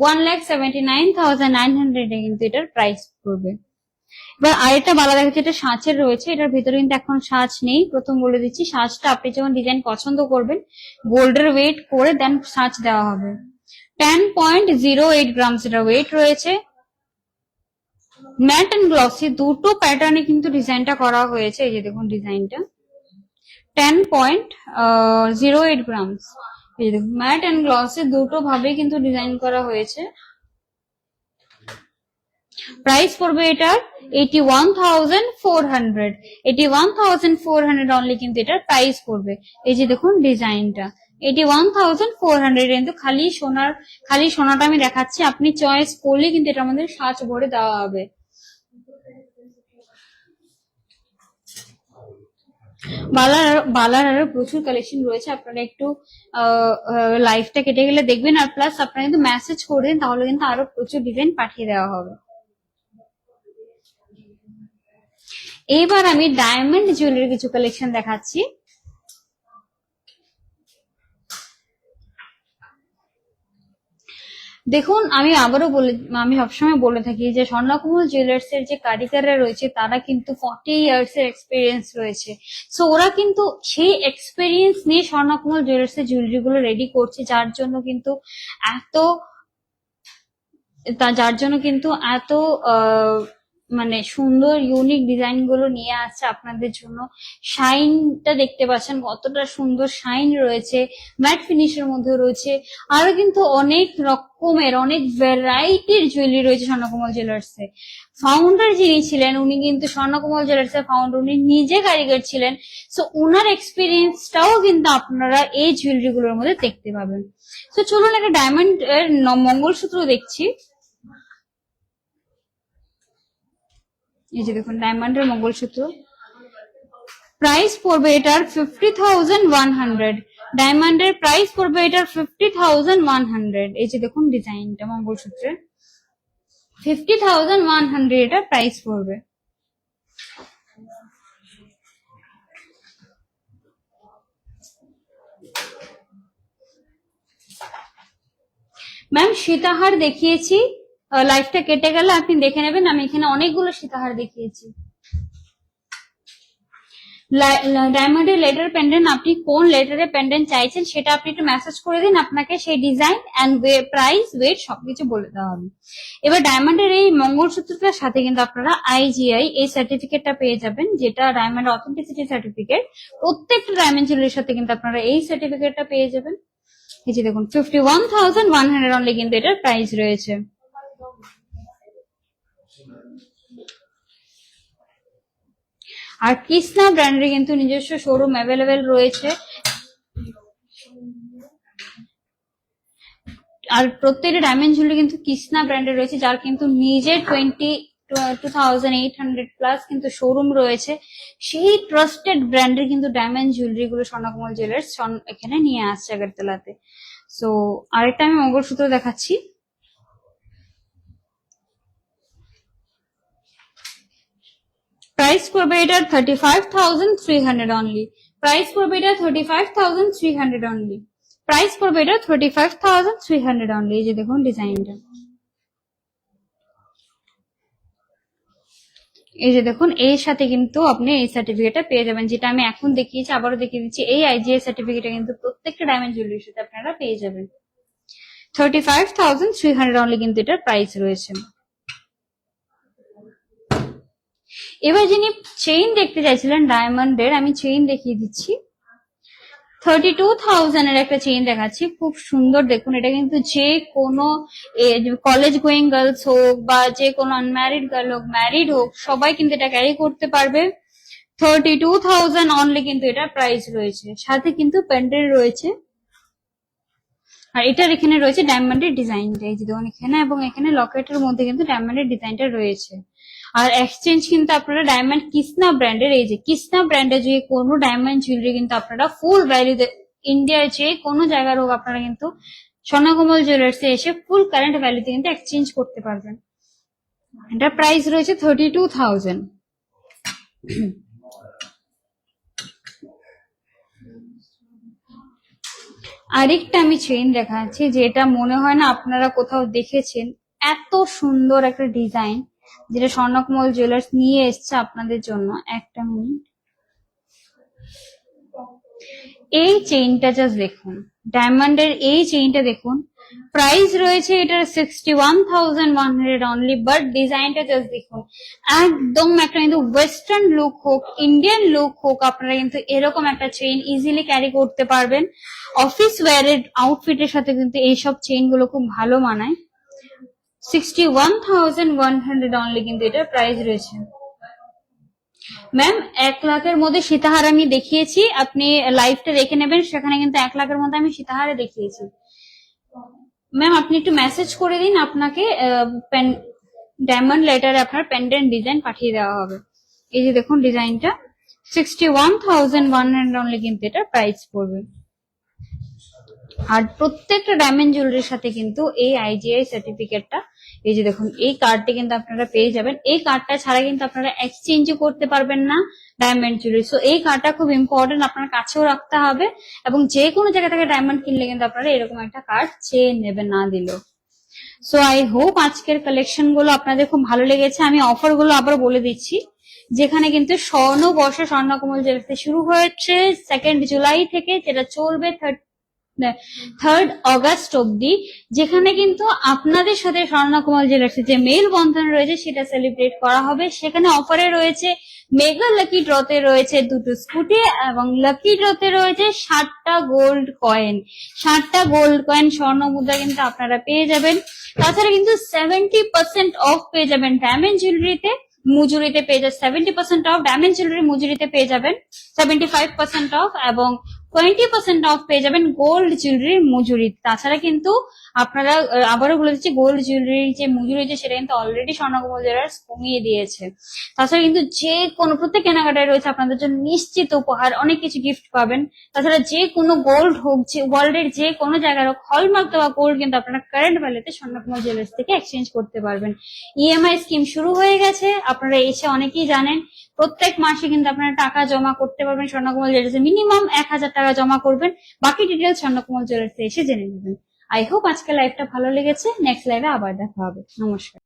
1,79,900 কিন্তু এটার প্রাইস পড়বে। এবার আরেকটা বালা দেখাচ্ছে, এটা সাঁচের রয়েছে, এটার ভিতরে কিন্তু এখন সাঁচ নেই। প্রথম বলে দিচ্ছি, সাঁচটা আপনি যখন ডিজাইন পছন্দ করবেন গোল্ডের ওয়েট করে দেন সাঁচ দেওয়া হবে। 10.08 গ্রামস এটা ওয়েট রয়েছে। ম্যাট এন্ড গ্লসি দুটো প্যাটার্নে কিন্তু ডিজাইনটা করা হয়েছে, এই যে দেখুন ডিজাইনটা 10.08 গ্রামস। এই যে দেখুন ম্যাট এন্ড গ্লসি দুটো ভাবে কিন্তু ডিজাইন করা হয়েছে। প্রাইস পড়বে এটার 81,400, 81,400 অনলি কিন্তু এটার প্রাইস পড়বে। এই যে দেখুন ডিজাইনটা 81,400, কিন্তু খালি সোনাটা আমি দেখাচ্ছি, আপনি চয়েস করলে কিন্তু এটা আমাদের সাজ ভরে দেওয়া হবে। বালার আরো প্রচুর কালেকশন রয়েছে, আপনারা একটু লাইভটা কেটে গেলে দেখবেন, আর প্লাস আপনারা কিন্তু মেসেজ করে দিন, তাহলে কিন্তু আরো প্রচুর ডিজাইন পাঠিয়ে দেওয়া হবে। এবার আমি ডায়মন্ড জুয়েলারি কিছু কালেকশন দেখাচ্ছি। দেখুন আমি সবসময় বলে থাকি যে স্বর্ণকমল জুয়েলার্স এর যে কারিগররা রয়েছে তারা কিন্তু 40 ইয়ার্স এর এক্সপিরিয়েন্স রয়েছে। সো ওরা কিন্তু সেই এক্সপিরিয়েন্স নিয়ে স্বর্ণকমল জুয়েলার্স এর জুয়েলারি গুলো রেডি করছে, যার জন্য কিন্তু এত মানে সুন্দর ইউনিক ডিজাইন গুলো নিয়ে আসছে আপনাদের জন্য। শাইনটা দেখতে পাচ্ছেন কতটা সুন্দর শাইন রয়েছে, ম্যাট ফিনিশের মধ্যে রয়েছে, আরো কিন্তু অনেক রকমের অনেক ভ্যারাইটির জুয়েলারি রয়েছে স্বর্ণকমল জুয়েলার্স এ। ফাউন্ডার যিনি ছিলেন উনি কিন্তু স্বর্ণকমল জুয়েলার্স এর ফাউন্ডার, উনি নিজে কারিগর ছিলেন। সো ওনার এক্সপিরিয়েন্সটাও কিন্তু আপনারা এই জুয়েলারি গুলোর মধ্যে দেখতে পাবেন। তো চলুন একটা ডায়মন্ড এর মঙ্গলসূত্র দেখছি। এই যে দেখুন ডায়মন্ডের মঙ্গলসূত্র, প্রাইস পড়বে এটার 50,100, ডায়মন্ডের প্রাইস পড়বে এটার 50,100। এই যে দেখুন ডিজাইনটা মঙ্গলসূত্রের 50,100 এটা প্রাইস পড়বে। ম্যাম সীতাহার দেখিয়েছি, লাইফটা কেটে গেলে আপনি দেখে নেবেন, আমি এখানে অনেকগুলো সীতাহার দেখিয়েছি। ডায়মন্ডের লেটার পেন্ডেন্ট, আপনি কোন লেটারের পেন্ডেন্ট চাইছেন সেটা আপনি একটু মেসেজ করে দিন, আপনাকে সেই ডিজাইন এন্ড প্রাইস ওয়েট সবকিছু বলে দেওয়া হবে। এবার ডায়মন্ডের এই মঙ্গলসূত্রটার সাথে কিন্তু আপনারা IGI এই সার্টিফিকেটটা পেয়ে যাবেন, যেটা ডায়মন্ড অথেন্টিসিটি সার্টিফিকেট। প্রত্যেকটা ডায়মন্ড জুয়েলারির সাথে কিন্তু আপনারা এই সার্টিফিকেটটা পেয়ে যাবেন। এই যে দেখুন 51,100 অনলি কিন্তু এটার প্রাইস রয়েছে। আর কৃষ্ণা ব্র্যান্ডের কিন্তু নিজস্ব শোরুম অ্যাভেলেবেল রয়েছে, আর প্রত্যেকটা ডায়মন্ড জুয়েলারি কিন্তু কৃষ্ণা ব্র্যান্ডের রয়েছে, যার কিন্তু নিজের 2800+ কিন্তু শোরুম রয়েছে। সেই ট্রাস্টেড ব্র্যান্ডের কিন্তু ডায়মন্ড জুয়েলারি গুলো স্বর্ণকমল জুয়েলার্স এখানে নিয়ে আসছে আগরতলাতে। সো আরেকটা আমি মঙ্গলসূত্র দেখাচ্ছি। প্রাইস পড়বে এটা 35,300 অনলি। প্রাইস পড়বে এটা 35,300 অনলি। প্রাইস পড়বে এটা 35,300 অনলি। এই যে দেখুন ডিজাইনটা, এই যে দেখুন এর সাথে কিন্তু আপনি এই সার্টিফিকেটটা পেয়ে যাবেন, যেটা আমি এখন দেখিয়েছি, আবারও দেখিয়ে দিচ্ছি। এই আইজিআই সার্টিফিকেটটা কিন্তু প্রত্যেকটা ডায়মন্ড জুয়েলারির সাথে আপনারা পেয়ে যাবেন। 35,300 অনলি কিন্তু এটার প্রাইস রয়েছে। এবার যিনি চেইন দেখতে চাইছিলেন ডায়মন্ডের, আমি চেইন দেখিয়ে দিচ্ছি। 32,000 এর একটা চেইন দেখাচ্ছি, খুব সুন্দর। দেখুন এটা কিন্তু যে কোনো কলেজ গোয়িং গার্লস হোক বা যে কোনো আনম্যারিড গার্ল হোক, ম্যারিড হোক, সবাই কিন্তু এটা ক্যারি করতে পারবে। 32,000 অনলি কিন্তু এটা প্রাইস রয়েছে। সাথে কিন্তু প্যান্ডেল রয়েছে, আর এটার এখানে রয়েছে ডায়মন্ডের ডিজাইনটা। এই যে দেখুন এখানে এবং এখানে লকেটের মধ্যে কিন্তু ডায়মন্ডের ডিজাইনটা রয়েছে। আর এক্সচেঞ্জ কিন্তু আপনারা ডায়মন্ড কৃষ্ণা ব্র্যান্ডের, এই যে কৃষ্ণা ব্র্যান্ডের যে কোনো ডায়মন্ড জুয়েলারি কিন্তু আপনারা ফুল ভ্যালু, ইন্ডিয়ার যে কোনো জায়গার হোক, আপনারা কিন্তু স্বর্ণকমল জুয়েলার্সে এসে ফুল কারেন্ট ভ্যালুতে কিন্তু এক্সচেঞ্জ করতে পারবেন। এটার প্রাইস রয়েছে 32,000। আরেকটা আমি চেইন দেখাচ্ছি, যেটা মনে হয় না আপনারা কোথাও দেখেছেন। এত সুন্দর একটা ডিজাইন, যেটা স্বর্ণকমল জুয়েলার্স নিয়ে এসছে আপনাদের জন্য। একটা মিনিট, এই চেইনটা জাস্ট দেখুন, ডায়মন্ডের এই চেইনটা দেখুন। প্রাইস রয়েছে এটার 61,100 অনলি, বাট ডিজাইনটা জাস্ট দেখুন। একদম একটা কিন্তু ওয়েস্টার্ন লুক হোক, ইন্ডিয়ান লুক হোক, আপনারা কিন্তু এরকম একটা চেইন ইজিলি ক্যারি করতে পারবেন। অফিস ওয়্যারের আউটফিটের সাথে কিন্তু এইসব চেইন গুলো খুব ভালো মানায়। 61,100 অনলি কিন্তু এটার প্রাইস রয়েছে। ম্যাম 1 লাখের মধ্যে সীতাহার আমি দেখিয়েছি, আপনি লাইভটা দেখে নেবেন, সেখানে কিন্তু 1 লাখের মধ্যে আমি সীতাহারে দেখিয়েছি। ম্যাম আপনি একটু মেসেজ করে দিন, আপনাকে ডায়মন্ড লেটারে আপনার পেন্ডেন্ট ডিজাইন পাঠিয়ে দেওয়া হবে। এই যে দেখুন ডিজাইনটা, 61,100 অনলি কিন্তু এটা প্রাইস পড়বে। আর প্রত্যেকটা ডায়মন্ড জুয়েলারির সাথে কিন্তু এই আইজিআই সার্টিফিকেটটা, এই যে দেখুন এই কার্ডটি কিন্তু আপনারা পেয়ে যাবেন। এই কার্ডটা ছাড়া কিন্তু আপনারা এক্সচেঞ্জও করতে পারবেন না ডায়মন্ড জুয়েলারি। সো এই কার্ডটা খুব ইম্পর্টেন্ট, আপনার কাছেও রাখতে হবে। এবং যে কোনো জায়গা থেকে ডায়মন্ড কিনলে কিন্তু আপনারা এরকম একটা কার্ড চেয়ে নেবেন, না দিলেও। সো আই হোপ আজকের কালেকশন গুলো আপনাদের খুব ভালো লেগেছে। আমি অফার গুলো আবার বলে দিচ্ছি, যেখানে কিন্তু স্বর্ণবর্ষ স্বর্ণকমল জুয়েলার্সে শুরু হয়েছে 2 জুলাই থেকে, যেটা চলবে 3rd অগস্ট অব্দি, যেখানে কিন্তু আপনাদের সাথে স্বর্ণকমল জুয়েলার্সের যে মেল বন্ধন রয়েছে সেটা সেলিব্রেট করা হবে। সেখানে অফারে রয়েছে মেগা লাকি ড্রতে রয়েছে 2টো স্কুটি, এবং লাকি ড্রতে রয়েছে 60টা গোল্ড কয়েন। 60টা গোল্ড কয়েন স্বর্ণ মুদ্রা কিন্তু আপনারা পেয়ে যাবেন। তাছাড়া কিন্তু 70% অফ পেয়ে যাবেন ডায়মন্ড জুয়েলারিতে, মজুরিতে পেয়ে যাবেন 70% অফ। ডায়মন্ড জুয়েলারি মজুরিতে পেয়ে যাবেন 75% অফ, এবং 20% অফ পেয়ে যাবেন গোল্ড জুয়েলারির মজুরি। তাছাড়া কিন্তু আপনারা, আবারও বলে দিচ্ছি, গোল্ড জুয়েলারির যে মজুরি রয়েছে সেটা কিন্তু অলরেডি স্বর্ণকমল জুয়েলার্স কমিয়ে দিয়েছে। তাছাড়া কিন্তু যে কোনো প্রত্যেক কেনাকাটায় রয়েছে আপনাদের জন্য নিশ্চিত উপহার, অনেক কিছু গিফট পাবেন। তাছাড়া যে কোনো গোল্ড হোক, যে ওয়ার্ল্ডের যে কোনো জায়গার হোক, হলমার্ক দেওয়া গোল্ড কিন্তু আপনারা কারেন্ট ভ্যালুতে স্বর্ণকমল জুয়েলার্স থেকে এক্সচেঞ্জ করতে পারবেন। ইএমআই স্কিম শুরু হয়ে গেছে, আপনারা এসে অনেকেই জানেন। প্রত্যেক মাসে কিন্তু আপনারা টাকা জমা করতে পারবেন স্বর্ণকমল জুয়েলার্সে। মিনিমাম 1,000 টাকা জমা করবেন, বাকি ডিটেলস স্বর্ণকমল জুয়েলার্সে এসে জেনে নেবেন। আই হোপ আজকের লাইভটা ভালো লেগেছে। নেক্সট লাইভে আবার দেখা হবে। নমস্কার।